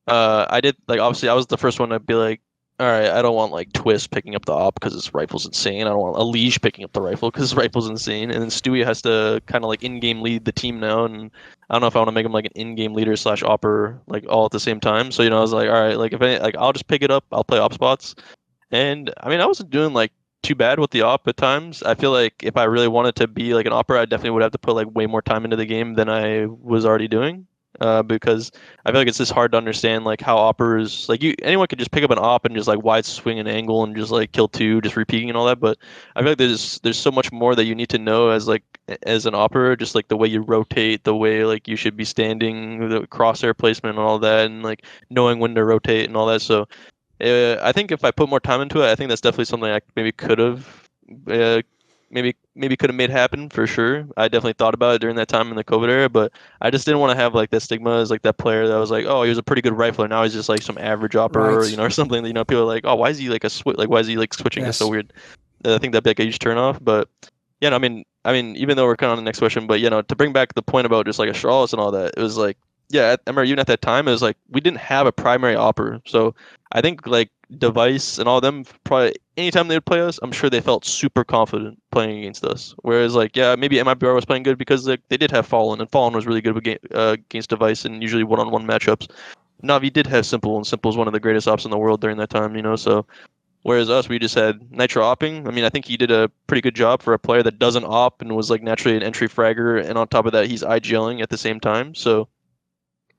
I did like obviously I was the first one to be like, all right, I don't want like Twist picking up the op because his rifle's insane. I don't want ELEAGUE picking up the rifle because his rifle's insane. And then Stewie has to kind of like in-game lead the team now, and I don't know if I want to make him like an in-game leader / AWPer like all at the same time. So I was like, all right, like if any, like I'll just pick it up. I'll play op spots, and I mean I wasn't doing like too bad with the op at times. I feel like if I really wanted to be like an AWPer, I definitely would have to put like way more time into the game than I was already doing. Because I feel like it's just hard to understand like how AWPers, like anyone could just pick up an op and just like wide swing an angle and just like kill two, just repeating and all that. But I feel like there's so much more that you need to know as an AWPer, just like the way you rotate, the way like you should be standing, the crosshair placement and all that, and like knowing when to rotate and all that. So I think if I put more time into it, I think that's definitely something I maybe could have. Maybe could have made happen for sure. I definitely thought about it during that time in the COVID era, but I just didn't want to have like that stigma as like that player that was like, oh, he was a pretty good rifler, now he's just like some average AWPer, or something. People are like, oh, why is he like why is he like switching? It's so weird. I think that'd be like a huge turnoff. But yeah, no, I mean, even though we're kind of on the next question, but to bring back the point about just like Astralis and all that, it was like, yeah, I remember even at that time, it was like we didn't have a primary AWPer, so I think like Device and all of them probably anytime they would play us, I'm sure they felt super confident playing against us. Whereas, like, yeah, maybe MIBR was playing good because like, they did have Fallen, and Fallen was really good against Device and usually one-on-one matchups. Na'Vi did have Simple, and Simple is one of the greatest ops in the world during that time, you know, so whereas us, we just had Nitro opping. I mean, I think he did a pretty good job for a player that doesn't op and was like naturally an entry fragger, and on top of that, he's IGLing at the same time. So,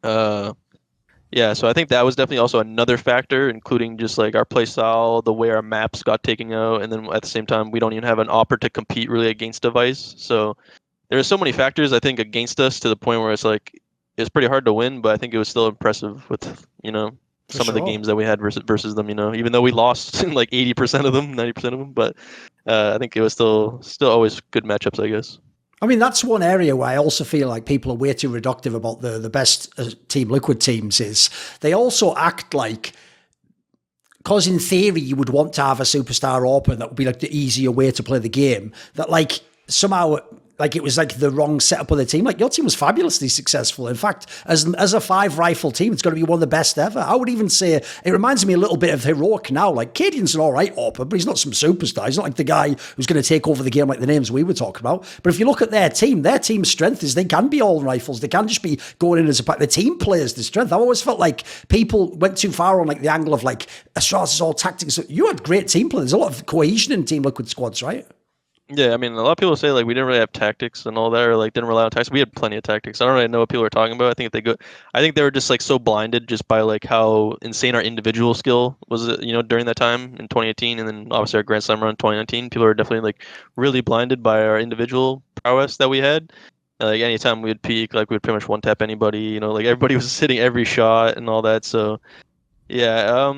yeah, so I think that was definitely also another factor, including just like our playstyle, the way our maps got taken out, and then at the same time, we don't even have an opper to compete really against Device. So there are so many factors I think against us to the point where it's like it's pretty hard to win, but I think it was still impressive with some of the games that we had versus them, even though we lost like 80% of them, 90% of them, but I think it was still always good matchups, I guess. I mean, that's one area where I also feel like people are way too reductive about the best Team Liquid teams is they also act like, because in theory you would want to have a superstar open that would be like the easier way to play the game, that like somehow like it was like the wrong setup of the team. Like your team was fabulously successful. In fact, as a 5-rifle team, it's going to be one of the best ever. I would even say it reminds me a little bit of Heroic now. Like Cadian's an all right AWPer, but he's not some superstar. He's not like the guy who's going to take over the game like the names we were talking about. But if you look at their team's strength is they can be all rifles. They can just be going in as a pack. The team plays the strength. I always felt like people went too far on like the angle of like Astralis is all tactics. You had great team play. There's a lot of cohesion in Team Liquid squads, right? Yeah, I mean, a lot of people say like we didn't really have tactics and all that, or like didn't rely on tactics. We had plenty of tactics. I don't really know what people are talking about. I think they were just like so blinded just by like how insane our individual skill was, during that time in 2018, and then obviously our Grand Slam run in 2019. People are definitely like really blinded by our individual prowess that we had. Like anytime we would peak, like we would pretty much one tap anybody. Like everybody was hitting every shot and all that. So yeah,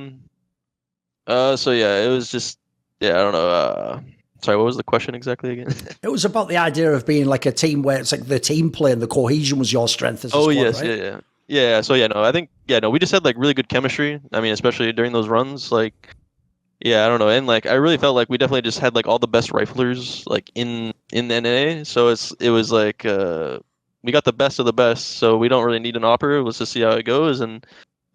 so yeah, it was just I don't know. Sorry, what was the question exactly again? It was about the idea of being like a team where it's like the team play and the cohesion was your strength as a squad, yes, right? yeah. So no, I think we just had like really good chemistry. I mean, especially during those runs, like I don't know, and like I really felt like we definitely just had like all the best riflers like in the NA. So it was like we got the best of the best. So we don't really need an opper. Let's just see how it goes. And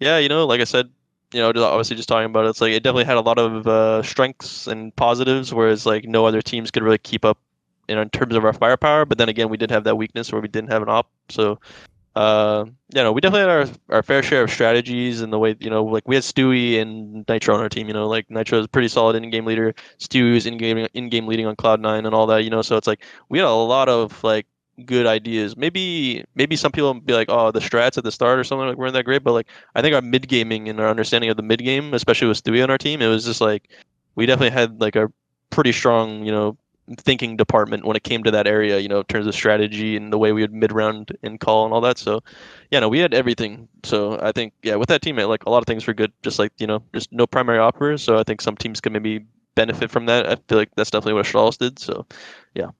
like I said, obviously just talking about it, it's like it definitely had a lot of strengths and positives, whereas like no other teams could really keep up in terms of our firepower. But then again, we did have that weakness where we didn't have an op. So we definitely had our fair share of strategies and the way, like we had Stewie and Nitro on our team, like Nitro is a pretty solid in-game leader. Stewie is in-game leading on Cloud9 and all that, so it's like we had a lot of like good ideas. Maybe some people be like, oh, the strats at the start or something like weren't that great, but like I think our mid gaming and our understanding of the mid game, especially with Stewie on our team, it was just like we definitely had like a pretty strong, thinking department when it came to that area, in terms of strategy and the way we would mid round and call and all that. So we had everything. So I think with that team, like a lot of things were good, just like just no primary operators. So I think some teams can maybe benefit from that. I feel like that's definitely what Astralis did. So yeah.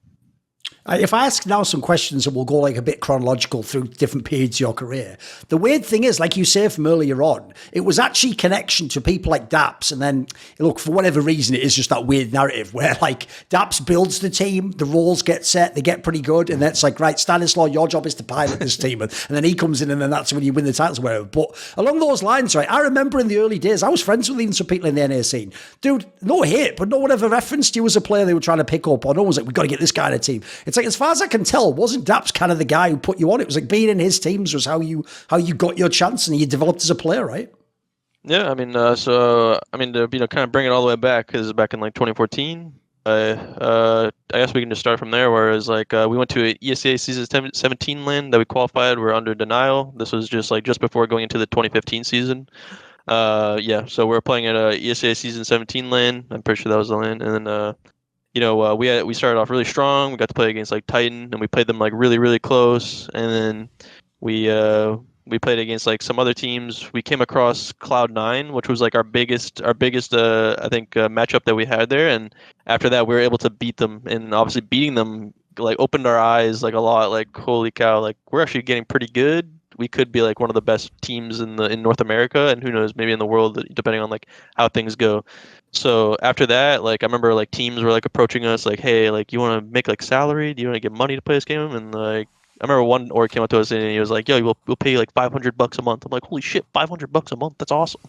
If I ask now some questions and we'll go like a bit chronological through different periods of your career, the weird thing is, like you say from earlier on, it was actually connection to people like daps. And then, look, for whatever reason, it is just that weird narrative where like daps builds the team, the roles get set, they get pretty good. And then it's like, right, Stanislaw, your job is to pilot this team. And then he comes in and then that's when you win the titles or whatever. But along those lines, right, I remember in the early days, I was friends with even some people in the NA scene. Dude, no hate, but no one ever referenced you as a player they were trying to pick up. Or no one was like, we've got to get this guy in a team. It's like, as far as I can tell, wasn't daps kind of the guy who put you on? It was like being in his teams was how you got your chance and you developed as a player, right? Yeah, I mean, to kind of bring it all the way back, because back in like 2014, I guess we can just start from there. Whereas like we went to a ESA season 17 land that we qualified. We're under denial. This was just before going into the 2015 season. So we're playing at a ESA season 17 land. I'm pretty sure that was the land, and then we started off really strong. We got to play against like Titan, and we played them like really, really close. And then we played against like some other teams. We came across Cloud9, which was like our biggest I think matchup that we had there. And after that, we were able to beat them. And obviously, beating them like opened our eyes like a lot. Like holy cow! Like we're actually getting pretty good. We could be like one of the best teams in North America, and who knows, maybe in the world, depending on like how things go. So after that, like I remember like teams were like approaching us like, hey, like you want to make like salary? Do you want to get money to play this game? And like I remember one org came up to us and he was like, "Yo, we'll pay you like $500 a month." I'm like, "Holy shit, $500 a month? That's awesome."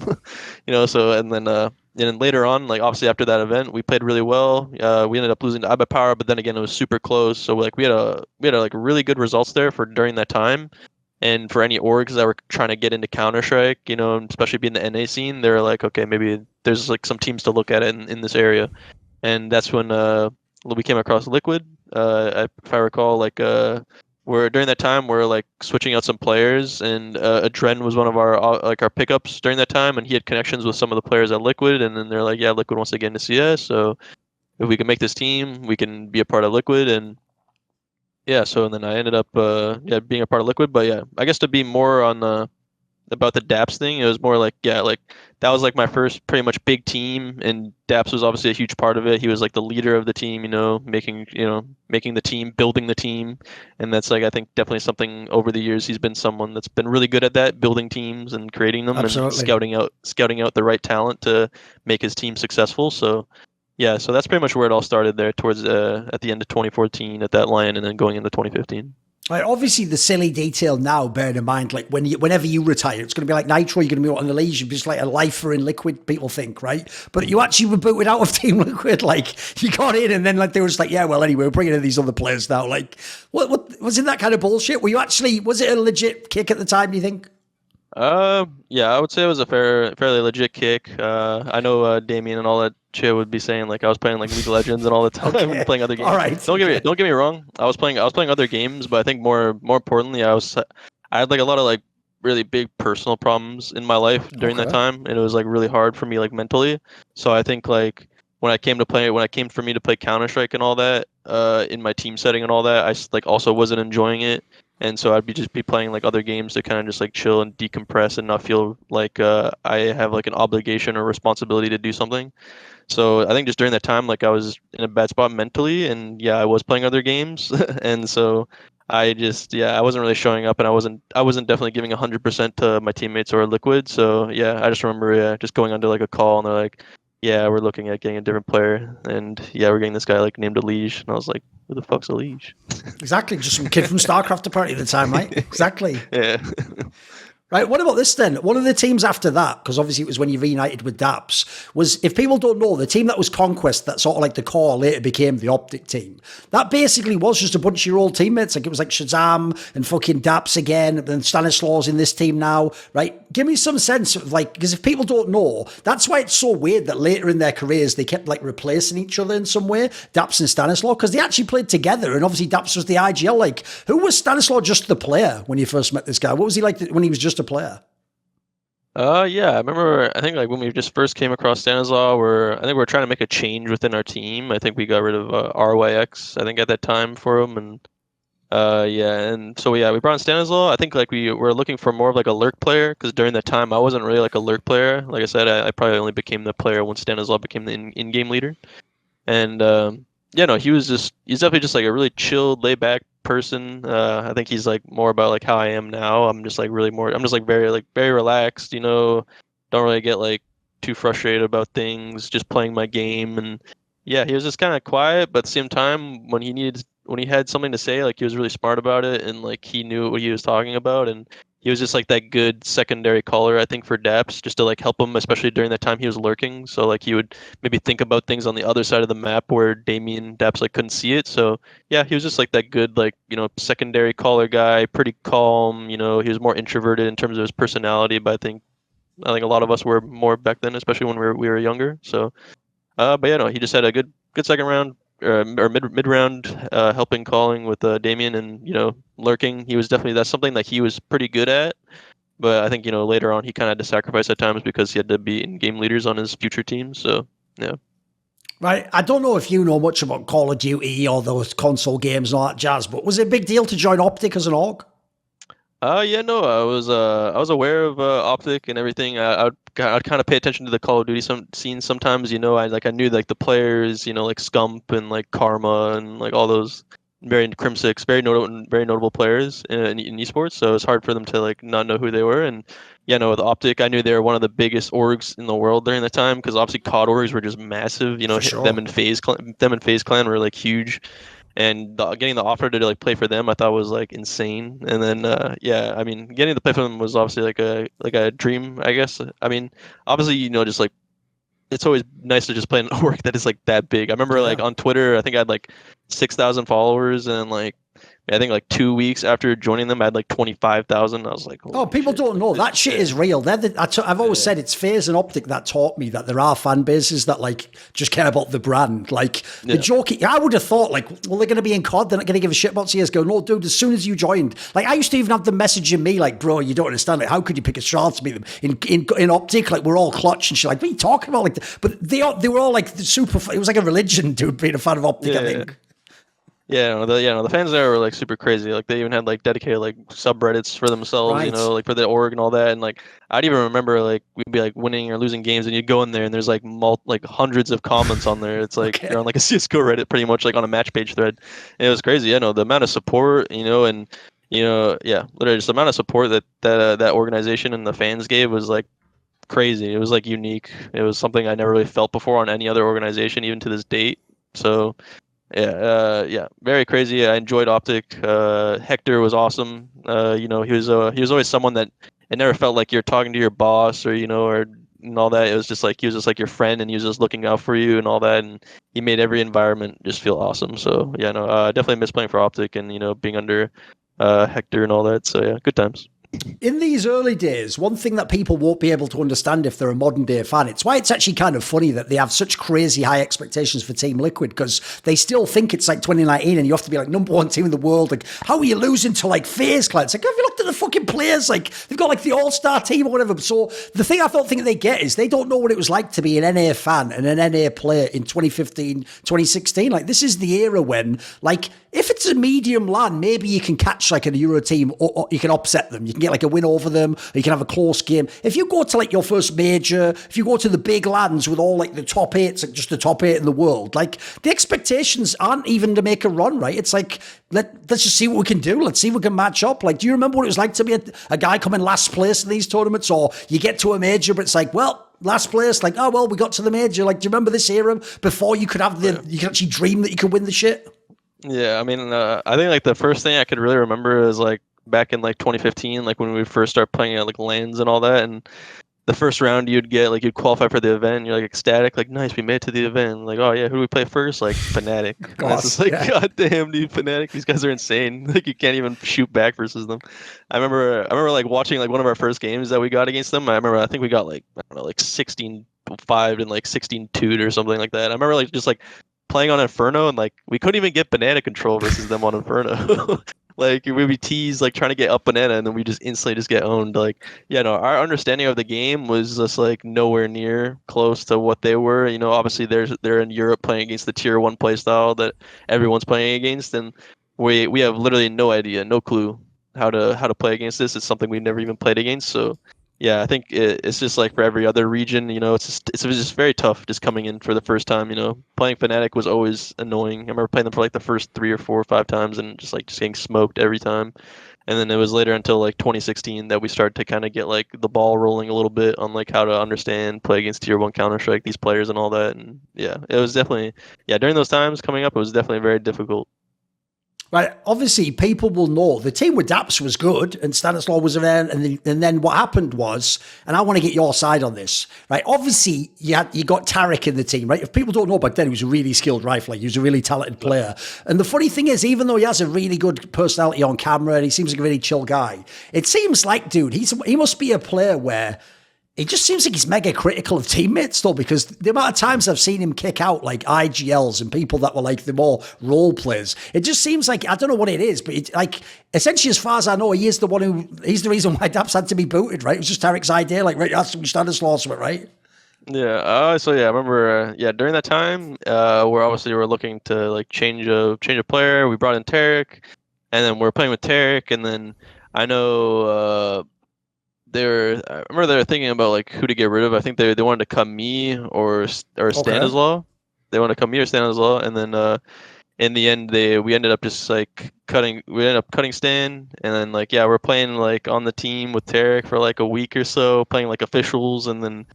So and then later on, like obviously after that event, we played really well. We ended up losing to AWPer, but then again, it was super close. So like we had like really good results there for during that time. And for any orgs that were trying to get into Counter-Strike, especially being the NA scene, they're like, okay, maybe there's like some teams to look at in this area. And that's when we came across Liquid. If I recall, like we're during that time we're like switching out some players, and Adren was one of our pickups during that time, and he had connections with some of the players at Liquid, and then they're like, yeah, Liquid wants to get into CS, so if we can make this team, we can be a part of Liquid. And yeah, so and then I ended up being a part of Liquid. But yeah, I guess to be more on about the daps thing, it was more like that was like my first pretty much big team, and daps was obviously a huge part of it. He was like the leader of the team, making the team, building the team. And that's like I think definitely something over the years he's been someone that's been really good at that, building teams and creating them. Absolutely. And scouting out the right talent to make his team successful. So yeah, so that's pretty much where it all started there towards at the end of 2014 at that line, and then going into 2015. Like, obviously, the silly detail now, bearing in mind, like whenever you retire, it's going to be like Nitro, you're going to be on the league, you're just like a lifer in Liquid, people think, right? But you actually were booted out of Team Liquid, like you got in, and then like they were just like, yeah, well, anyway, we're bringing in these other players now. Like, what was it that kind of bullshit? Was it a legit kick at the time? Do you think? Yeah, I would say it was a fairly legit kick. I know Damien and all that shit would be saying like I was playing like League of Legends and all the time, Okay. playing other games. All right. Don't get me wrong. I was playing other games, but I think more importantly, I had like a lot of like really big personal problems in my life during that time, and it was like really hard for me like mentally. So I think like when it came for me to play Counter-Strike and all that, in my team setting and all that, I like also wasn't enjoying it. And so I'd just be playing like other games to kind of just like chill and decompress and not feel like I have like an obligation or responsibility to do something. So I think just during that time, like I was in a bad spot mentally, and yeah, I was playing other games, and so I wasn't really showing up, and I wasn't definitely giving 100% to my teammates or Liquid. So yeah, I just remember just going onto like a call, and they're like, yeah, we're looking at getting a different player, and yeah, we're getting this guy like named a Liege, and I was like, who the fuck's a Liege? Exactly, just some kid from StarCraft apparently at the time, right? Exactly. Yeah. Right, what about this then? One of the teams after that, because obviously it was when you reunited with daps, was, if people don't know, the team that was Conquest, that sort of like the core later became the OpTic team. That basically was just a bunch of your old teammates. Like it was like Shazam and fucking daps again, and Stanislaus in this team now, right? Give me some sense of like, because if people don't know, that's why it's so weird that later in their careers they kept like replacing each other in some way, daps and Stanislaus, because they actually played together, and obviously daps was the IGL. Like, who was Stanislaus just the player when you first met this guy? What was he like when he was just a player? Yeah, I remember. I think like when we just first came across Stanislaw, I think we were trying to make a change within our team. I think we got rid of RYX, I think at that time for him, and and so yeah, we brought in Stanislaw. I think like we were looking for more of like a lurk player, because during that time I wasn't really like a lurk player. Like I said, I probably only became the player when Stanislaw became the in-game leader, and he's definitely just like a really chilled, laid back person. I think he's like more about like how I am now. I'm just like very relaxed, don't really get like too frustrated about things, just playing my game. And yeah, he was just kind of quiet, but at the same time when he had something to say, like he was really smart about it, and like he knew what he was talking about, and he was just like that good secondary caller, I think, for daps, just to like help him, especially during that time he was lurking. So like he would maybe think about things on the other side of the map where Damien daps like couldn't see it. So yeah, he was just like that good like secondary caller guy, pretty calm. He was more introverted in terms of his personality, but I think a lot of us were more back then, especially when we were younger. So but yeah, no, he just had a good second round. Or mid round helping calling with Damien, and lurking. That's something that he was pretty good at. But I think later on he kind of had to sacrifice at times because he had to be in game leaders on his future teams. So yeah. Right, I don't know if you know much about Call of Duty or those console games and all that jazz, but was it a big deal to join OpTic as an org? Yeah, no, I was aware of OpTic and everything. I'd kind of pay attention to the Call of Duty scenes sometimes. I knew like the players, like Scump and like Karma and like all those very Crimsix, very notable players in esports. So it's hard for them to like not know who they were. And yeah, no, with OpTic, I knew they were one of the biggest orgs in the world during that time, because obviously COD orgs were just massive. For sure. Them and FaZe Clan were like huge. and getting the offer to like play for them, I thought was like insane. And then yeah, I mean, getting to play for them was obviously like a dream, I guess. I mean, obviously, just like it's always nice to just play an org that is like that big. I remember like on Twitter, I think I had like 6,000 followers, and like I think like 2 weeks after joining them, I had like 25,000. I was like, oh, people don't know that shit is real. I've always said it's FaZe and OpTic that taught me that there are fan bases that like just care about the brand. Like the joking, I would have thought like, well, they're going to be in COD, they're not going to give a shit about CSGO. No, dude, as soon as you joined, like I used to even have them messaging me like, bro, you don't understand. Like, how could you pick Astralis to beat them in OpTic? Like we're all clutch and shit. Like what are you talking about? Like, but they were all like super. It was like a religion, dude, being a fan of OpTic. I think. Yeah, the fans there were like super crazy. Like they even had like dedicated like subreddits for themselves, right. Like for the org and all that. And like I'd even remember like we'd be like winning or losing games, and you'd go in there and there's like hundreds of comments on there. It's like you're on like a CS:GO Reddit, pretty much like on a match page thread. And it was crazy. The amount of support, and yeah, literally just the amount of support that organization and the fans gave was like crazy. It was like unique. It was something I never really felt before on any other organization, even to this date. So. Yeah, very crazy. I enjoyed OpTic. Hector was awesome. He was always someone that it never felt like you're talking to your boss or and all that. It was just like he was just like your friend, and he was just looking out for you and all that. And he made every environment just feel awesome. So yeah, no, definitely miss playing for OpTic and being under Hector and all that. So yeah, good times. In these early days, one thing that people won't be able to understand if they're a modern day fan, it's why it's actually kind of funny that they have such crazy high expectations for Team Liquid, because they still think it's like 2019 and you have to be like #1 team in the world. Like, how are you losing to like FaZe clients? Like, have you looked at the fucking players? Like, they've got like the all-star team or whatever. So the thing I don't think they get is they don't know what it was like to be an NA fan and an NA player in 2015, 2016. Like, this is the era when, like, if it's a medium LAN, maybe you can catch like a Euro team or you can upset them. You can get like a win over them, or you can have a close game. If you go to like your first major, if you go to the big LANs with all like the top 8s, like just the top 8 in the world, like the expectations aren't even to make a run, right? It's like, let's just see what we can do. Let's see if we can match up. Like, do you remember what it was like to be a guy coming last place in these tournaments? Or you get to a major, but it's like, well, last place, like, oh, well, we got to the major. Like, do you remember this era before you could have you could actually dream that you could win the shit? Yeah, I mean, I think like the first thing I could really remember is like back in like 2015, like when we first started playing at like LANs and all that, and the first round you'd you'd qualify for the event, and you're like ecstatic, like nice, we made it to the event. Like, oh yeah, who do we play first? Like Fnatic. And it's just like, God damn, dude, Fnatic, these guys are insane. Like you can't even shoot back versus them. I remember like watching like one of our first games that we got against them. I think we got like, I don't know, like 16-5 and like 16-2 or something like that. I remember like just like playing on Inferno, and like we couldn't even get banana control versus them on Inferno. Like we'd be teased like trying to get up banana, and then we just instantly just get owned. Like, yeah, no, our understanding of the game was just like nowhere near close to what they were. Obviously they're in Europe playing against the tier 1 play style that everyone's playing against, and we have literally no idea, no clue how to play against this. It's something we've never even played against. So yeah, I think it's just like for every other region, it's just very tough just coming in for the first time. Playing Fnatic was always annoying. I remember playing them for like the first 3 or 4 or 5 times and just getting smoked every time. And then it was later until like 2016 that we started to kind of get like the ball rolling a little bit on like how to understand, play against tier 1 Counter-Strike, these players and all that. And yeah, it was definitely, during those times coming up, it was definitely very difficult. Right, obviously, people will know the team with daps was good and Stanislaw was around, and then what happened was, and I want to get your side on this, right? Obviously, you got Tarek in the team, right? If people don't know back then, he was a really skilled rifler. He was a really talented player. And the funny thing is, even though he has a really good personality on camera and he seems like a really chill guy, it seems like, dude, he must be a player where it just seems like he's mega critical of teammates, though, because the amount of times I've seen him kick out like IGLs and people that were like the more role players, it just seems like, I don't know what it is, but it's like, essentially, as far as I know, he's the reason why daps had to be booted, right? It was just Tarek's idea, like, right, that's we started Slaughter, right? Yeah. So yeah, I remember. During that time, we're looking to like change a player. We brought in Tarek, and then we're playing with Tarek, and then I know. I remember they were thinking about like who to get rid of. I think they wanted to cut me or Stanislaw. They wanted to cut me or Stanislaw, and then in the end we ended up just like cutting. We ended up cutting Stan, and then like we're playing like on the team with Tarek for like a week or so, playing like officials, and then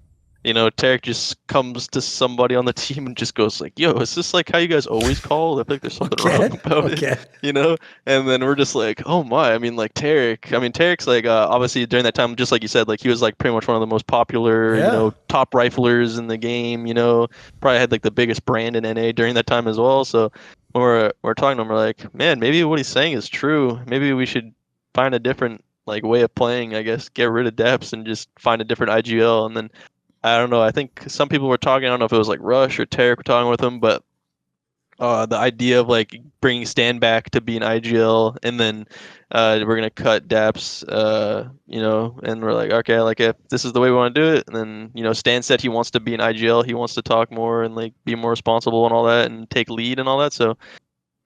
you know, Tarek just comes to somebody on the team and just goes like, "Yo, is this like how you guys always call?" I think there's something wrong about it, you know. And then we're just like, "Oh my!" I mean, like Tarek's like obviously during that time, just like you said, like he was like pretty much one of the most popular, you know, top riflers in the game. You know, probably had like the biggest brand in NA during that time as well. So when we're talking to him, we're like, "Man, maybe what he's saying is true. Maybe we should find a different like way of playing. I guess get rid of daps and just find a different IGL." And then I don't know. I think some people were talking. I don't know if it was like Rush or Tarek were talking with him, but the idea of like bringing Stan back to be an IGL, and then we're gonna cut daps, you know, and we're like, okay, like if this is the way we want to do it, and then you know, Stan said he wants to be an IGL, he wants to talk more and like be more responsible and all that, and take lead and all that. So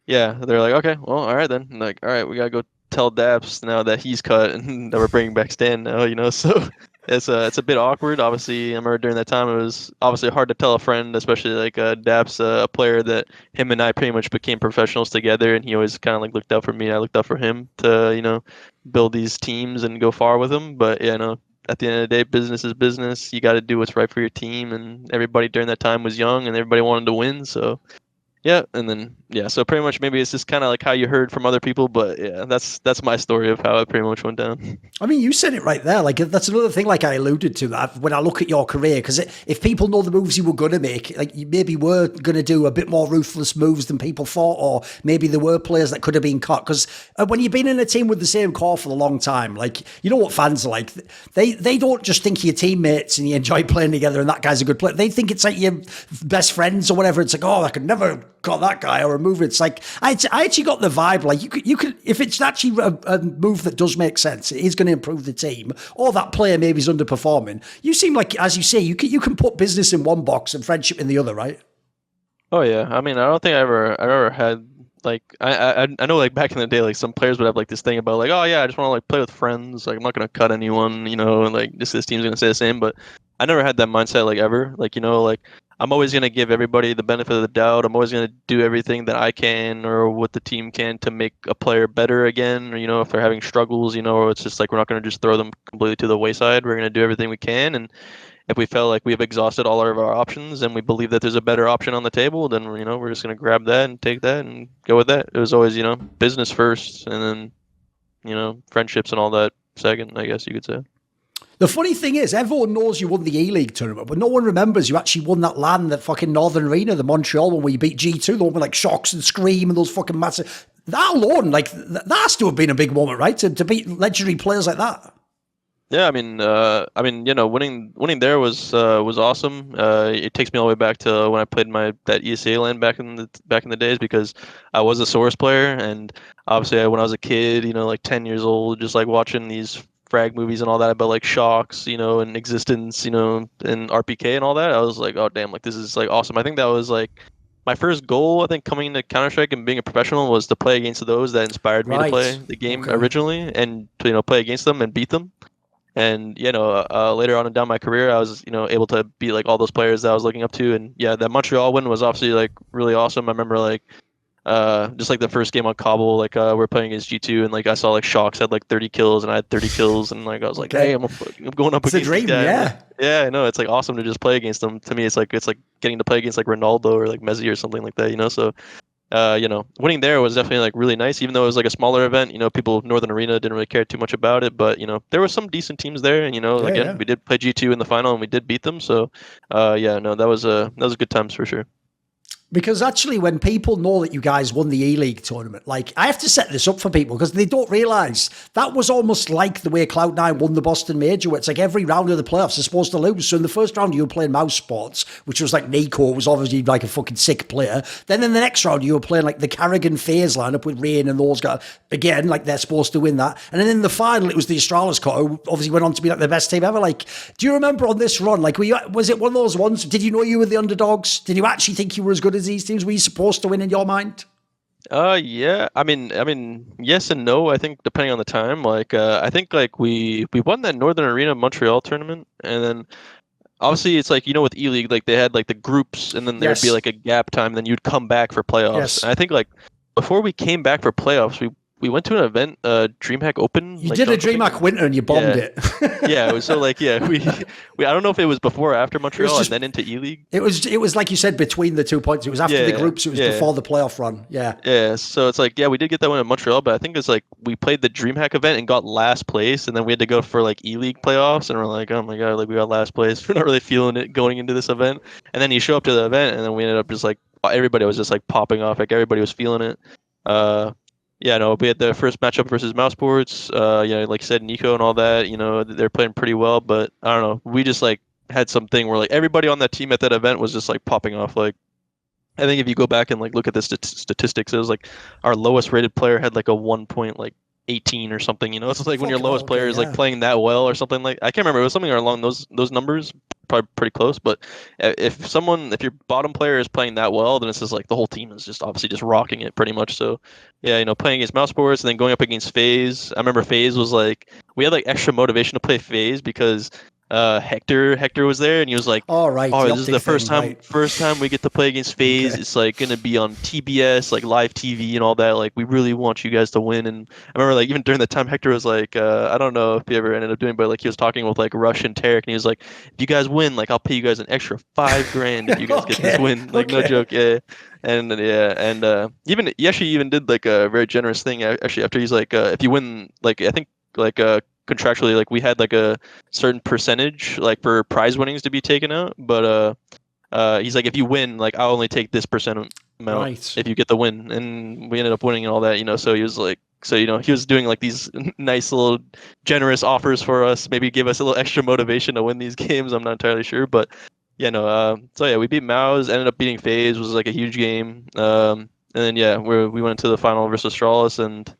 yeah, they're like, okay, well, all right then. And like, all right, we gotta go tell daps now that he's cut and that we're bringing back Stan now, you know. So it's a bit awkward. Obviously, I remember during that time it was obviously hard to tell a friend, especially like daps, a player that him and I pretty much became professionals together, and he always kind of like looked up for me. I looked up for him to, you know, build these teams and go far with him. But yeah, no, at the end of the day, business is business. You got to do what's right for your team, and everybody during that time was young and everybody wanted to win. So yeah, and then yeah, so pretty much maybe it's just kind of like how you heard from other people, but yeah, that's my story of how it pretty much went down. I mean, you said it right there. Like that's another thing, like I alluded to that when I look at your career, because if people know the moves you were going to make, like you maybe were going to do a bit more ruthless moves than people thought, or maybe there were players that could have been cut. Because when you've been in a team with the same core for a long time, like you know what fans are like, they don't just think you're teammates and you enjoy playing together and that guy's a good player. They think it's like your best friends or whatever. It's like, oh, I could never got that guy or a move. It's like I actually got the vibe like you could if it's actually a move that does make sense, it is going to improve the team, or that player maybe is underperforming. You seem like, as you say, you can put business in one box and friendship in the other, right? Oh yeah, I mean, I don't think I ever had like I know like back in the day, like some players would have like this thing about like, oh yeah, I just want to like play with friends, like I'm not gonna cut anyone, you know, and like this team's gonna stay the same. But I never had that mindset like ever, like, you know, like I'm always going to give everybody the benefit of the doubt. I'm always going to do everything that I can or what the team can to make a player better again. Or, you know, if they're having struggles, you know, or it's just like we're not going to just throw them completely to the wayside. We're going to do everything we can. And if we feel like we've exhausted all of our options and we believe that there's a better option on the table, then, you know, we're just going to grab that and take that and go with that. It was always, you know, business first and then, you know, friendships and all that second, I guess you could say. The funny thing is, everyone knows you won the E-League tournament, but no one remembers you actually won that LAN, that fucking Northern Arena, the Montreal one where you beat G2, the one with like Shocks and Scream and those fucking massive... That alone, like, that has to have been a big moment, right? To beat legendary players like that. Yeah, I mean, you know, winning there was awesome. It takes me all the way back to when I played that ESA LAN back in the days, because I was a Source player, and obviously when I was a kid, you know, like 10 years old, just like watching these frag movies and all that about like Shocks, you know, and Existence, you know, and RPK and all that, I was like, oh damn, like this is like awesome. I think that was like my first goal, I think, coming into Counter-Strike and being a professional was to play against those that inspired me to play the game originally, and to, you know, play against them and beat them. And, you know, later on down my career, I was, you know, able to beat like all those players that I was looking up to. And yeah, that Montreal win was obviously like really awesome. I remember like just like the first game on Cobble, like we're playing against G2, and like I saw like Shocks had like 30 kills and I had 30 kills, and like I was like, hey, I'm going up it's against a dream, guy. yeah. Yeah, I know, it's like awesome to just play against them. To me, it's like getting to play against like Ronaldo or like Messi or something like that, you know. So you know, winning there was definitely like really nice, even though it was like a smaller event. You know, people Northern Arena didn't really care too much about it, but you know, there were some decent teams there, and you know, we did play G2 in the final and we did beat them. So yeah, no, that was good times for sure. Because actually, when people know that you guys won the E-League tournament, like, I have to set this up for people because they don't realise that was almost like the way Cloud9 won the Boston Major, where it's like every round of the playoffs are supposed to lose. So in the first round, you were playing Mouse Sports, which was like Nico was obviously like a fucking sick player. Then in the next round, you were playing like the Carrigan FaZe lineup with Rain and those guys. Again, like they're supposed to win that. And then in the final, it was the Astralis cut, who obviously went on to be like the best team ever. Like, do you remember on this run, like, was it one of those ones? Did you know you were the underdogs? Did you actually think you were as good as these teams? Were you supposed to win in your mind? Yeah. I mean, yes and no. I think depending on the time. Like, I think like we won that Northern Arena Montreal tournament, and then obviously it's like, you know, with E-League, like they had like the groups, and then there'd be like a gap time, then you'd come back for playoffs. Yes. And I think like before we came back for playoffs, we went to an event, DreamHack Open. You did a DreamHack Winter and you bombed it. Yeah, it was so like we I don't know if it was before or after Montreal just, and then into ELEAGUE. It was like you said, between the 2 points. It was after the groups. It was before the playoff run. Yeah. Yeah. So it's like, yeah, we did get that one in Montreal, but I think it's like we played the DreamHack event and got last place, and then we had to go for like ELEAGUE playoffs, and we're like, oh my god, like we got last place. We're not really feeling it going into this event, and then you show up to the event, and then we ended up just like everybody was just like popping off, like everybody was feeling it. Yeah, no, we had the first matchup versus Mousesports. Like I said, Nico and all that, they're playing pretty well, but I don't know. We just like had something where like everybody on that team at that event was just like popping off. Like, I think if you go back and like look at the statistics, it was like our lowest rated player had like a 1.18 or something. It's like when your lowest player is like playing that well or something like I can't remember. It was something along those numbers, probably pretty close. But if your bottom player is playing that well, then it's just like the whole team is just obviously just rocking it pretty much. So yeah, playing against Mousesports and then going up against FaZe. I remember FaZe was like we had like extra motivation to play FaZe because Hector was there and he was like, this is the first time we get to play against FaZe. It's like gonna be on TBS, like live TV and all that. Like we really want you guys to win. And I remember like even during that time, Hector was like, I don't know if he ever ended up doing, but like he was talking with like Rush and Tarek, and he was like, if you guys win, like I'll pay you guys an extra $5,000 if you guys get this win. Like no joke, yeah. And even he actually even did like a very generous thing actually after he's like, if you win, like I think like contractually, like we had like a certain percentage like for prize winnings to be taken out, but he's like, if you win, like I'll only take this percent amount if you get the win, and we ended up winning and all that, so he was like, he was doing like these nice little generous offers for us, maybe give us a little extra motivation to win these games. I'm not entirely sure, but so yeah, we beat Mouse, ended up beating FaZe, was like a huge game, and then we went to the final versus Astralis, and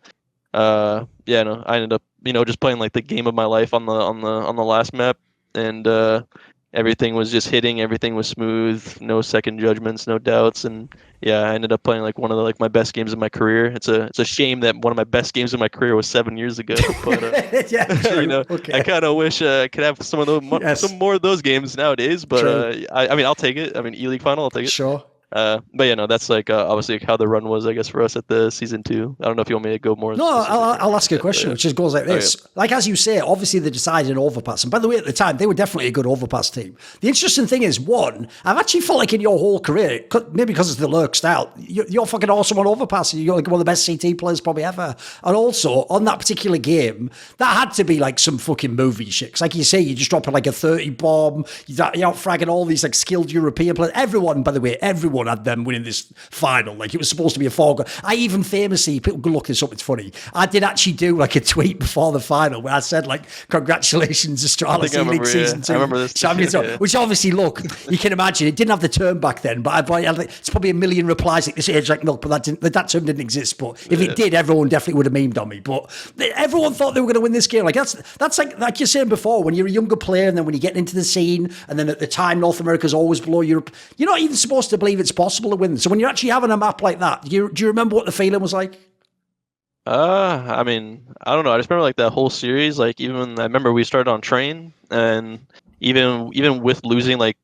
I ended up just playing like the game of my life on the last map, and everything was just hitting, everything was smooth, no second judgments, no doubts, and I ended up playing like one of the, like my best games of my career. It's a shame that one of my best games of my career was 7 years ago, but I kind of wish I could have some of those some more of those games nowadays, but I mean I'll take it. I mean ELEAGUE final, I'll take it. Sure. But that's like obviously how the run was, I guess, for us at the season 2. I don't know if you want me to go more. No, I'll ask you a question, which just goes like this. Okay. Like, as you say, obviously they decided an overpass. And by the way, at the time, they were definitely a good overpass team. The interesting thing is, one, I've actually felt like in your whole career, maybe because it's the lurk style, you're fucking awesome on overpass. You're like one of the best CT players probably ever. And also, on that particular game, that had to be like some fucking movie shit. 'Cause like you say, you just dropping like a 30 bomb, you're out fragging all these like skilled European players. Everyone, by the way, everyone had them winning this final. Like, it was supposed to be a foregone. I even famously, people can look this up, it's funny, I did actually do like a tweet before the final where I said like, congratulations Astralis ELEAGUE season 2 I remember this champions. Which obviously, look, you can imagine it didn't have the term back then, but it's probably a million replies at this age like milk, but that term didn't exist. But if it did, everyone definitely would have memed on me. But everyone thought they were going to win this game. Like, that's like you're saying before, when you're a younger player and then when you get into the scene, and then at the time North America's always below Europe, you're not even supposed to believe it's possible to win. So when you're actually having a map like that, do you remember what the feeling was like? I mean, I don't know. I just remember like that whole series. Like, even I remember we started on train, and even with losing like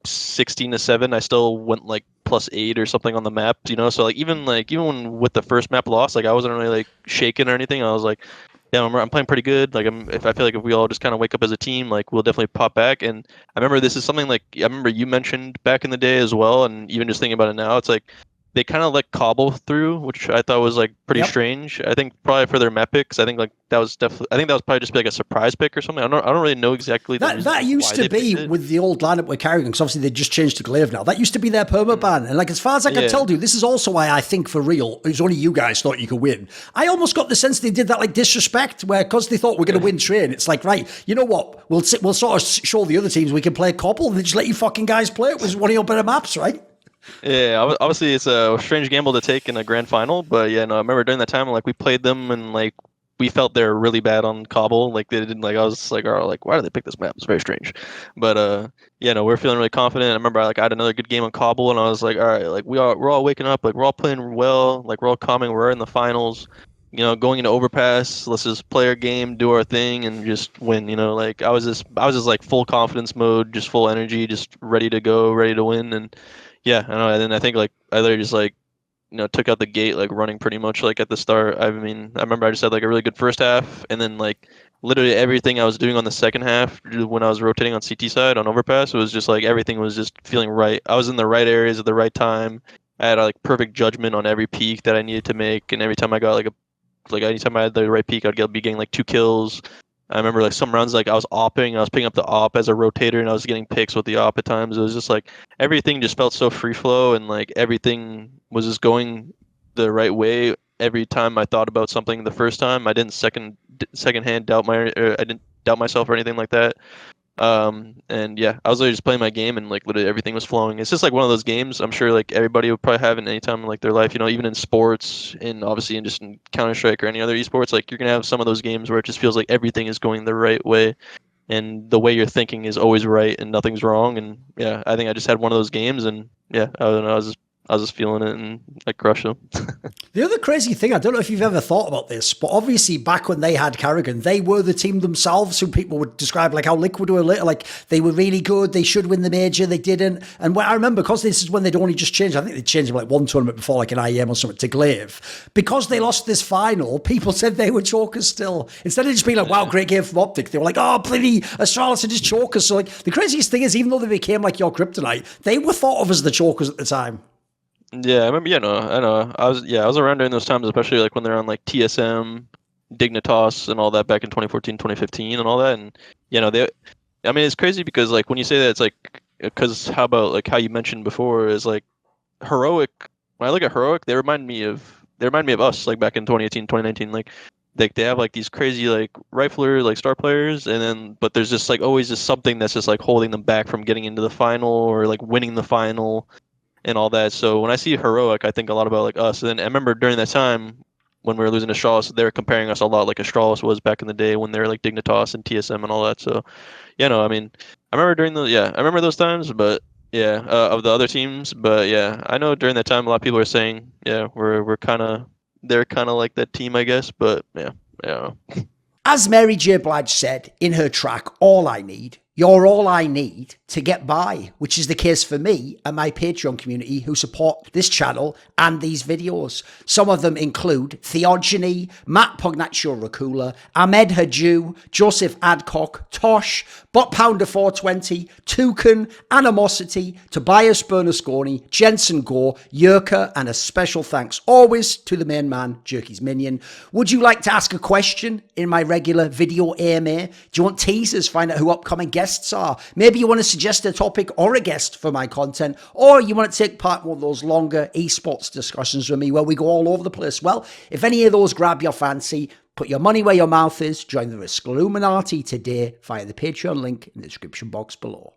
16-7, I still went like +8 or something on the map. So like even with the first map loss, like I wasn't really like shaken or anything. I was like, yeah, I'm playing pretty good. Like, I feel like if we all just kind of wake up as a team, like we'll definitely pop back. And I remember this is something like I remember you mentioned back in the day as well, and even just thinking about it now, it's like they kind of let Cobble through, which I thought was like pretty strange. I think probably for their map picks, I think that was probably just like a surprise pick or something. I don't really know exactly. That used to be with the old lineup we're carrying, because obviously they just changed to Glaive now. That used to be their permaban, and like as far as I can tell, dude, this is also why I think for real, it's only you guys thought you could win. I almost got the sense they did that like disrespect, where because they thought we're going to win train, it's like, right, you know what? We'll sort of show the other teams we can play Cobble, and they just let you fucking guys play. It was one of your better maps, right? Yeah, obviously it's a strange gamble to take in a grand final, but I remember during that time, like we played them and like we felt they were really bad on Cobble. Like they didn't, like I was like, oh, like why did they pick this map? It's very strange. But we're feeling really confident. I remember I had another good game on Cobble, and I was like, all right, like we're all waking up, like we're all playing well, like we're all calming, we're in the finals. Going into overpass, let's just play our game, do our thing, and just win. Like I was just like full confidence mode, just full energy, just ready to go, ready to win. And I know. And then I think like I literally just like took out the gate like running pretty much like at the start. I mean, I remember I just had like a really good first half, and then like literally everything I was doing on the second half when I was rotating on CT side on overpass, it was just like everything was just feeling right. I was in the right areas at the right time. I had like perfect judgment on every peak that I needed to make, and every time I got like anytime I had the right peak, be getting like 2 kills. I remember like some rounds like I was opping, I was picking up the op as a rotator, and I was getting picks with the op at times. It was just like everything just felt so free flow, and like everything was just going the right way every time I thought about something the first time. I didn't secondhand doubt I didn't doubt myself or anything like that. And yeah, I was literally just playing my game, and like literally everything was flowing. It's just like one of those games I'm sure like everybody would probably have in any time in like their life, even in sports and obviously in just in Counter-Strike or any other esports. Like you're gonna have some of those games where it just feels like everything is going the right way, and the way you're thinking is always right and nothing's wrong. And yeah, I think I just had one of those games, and yeah, I was just feeling it, and I crushed them. The other crazy thing, I don't know if you've ever thought about this, but obviously back when they had Carrigan, they were the team themselves who people would describe like how Liquid were like they were really good, they should win the major, they didn't. And I remember, because this is when they'd only just changed, I think they changed them like one tournament before, like an IEM or something, to Glaive. Because they lost this final, people said they were chokers still. Instead of just being like, wow, great game from OpTic, they were like, oh, bloody Astralis are just chokers. So like the craziest thing is, even though they became like your kryptonite, they were thought of as the chokers at the time. Yeah, I remember. Yeah, no, I know. I was around during those times, especially like when they're on like TSM, Dignitas, and all that back in 2014, 2015, and all that. And I mean, it's crazy because like when you say that, it's like because how about like how you mentioned before is like Heroic. When I look at Heroic, they remind me of us like back in 2018, 2019. Like they have like these crazy like rifler like star players, and then but there's just like always just something that's just like holding them back from getting into the final or like winning the final and all that. So when I see Heroic, I think a lot about like us. And then I remember during that time when we were losing to Astralis, they were comparing us a lot like Astralis was back in the day when they were like Dignitas and TSM and all that. So I mean, I remember those times, but yeah, of the other teams. But yeah, I know during that time a lot of people are saying, yeah, they're kind of like that team, I guess. But yeah. As Mary J. Blige said in her track, All I Need, you're all I need to get by, which is the case for me and my Patreon community who support this channel and these videos. Some of them include Theogony, Matt Pugnaccio Racula, Ahmed Haju, Joseph Adcock, Tosh, Bot Pounder 420, Toucan, Animosity, Tobias Bernasconi, Jensen Gore, Yerka, and a special thanks always to the main man, Jerky's Minion. Would you like to ask a question in my regular video AMA? Do you want teasers? Find out who upcoming guests are. Maybe you want to suggest a topic or a guest for my content, or you want to take part in one of those longer esports discussions with me where we go all over the place. Well, if any of those grab your fancy, put your money where your mouth is. Join the Risk Illuminati today via the Patreon link in the description box below.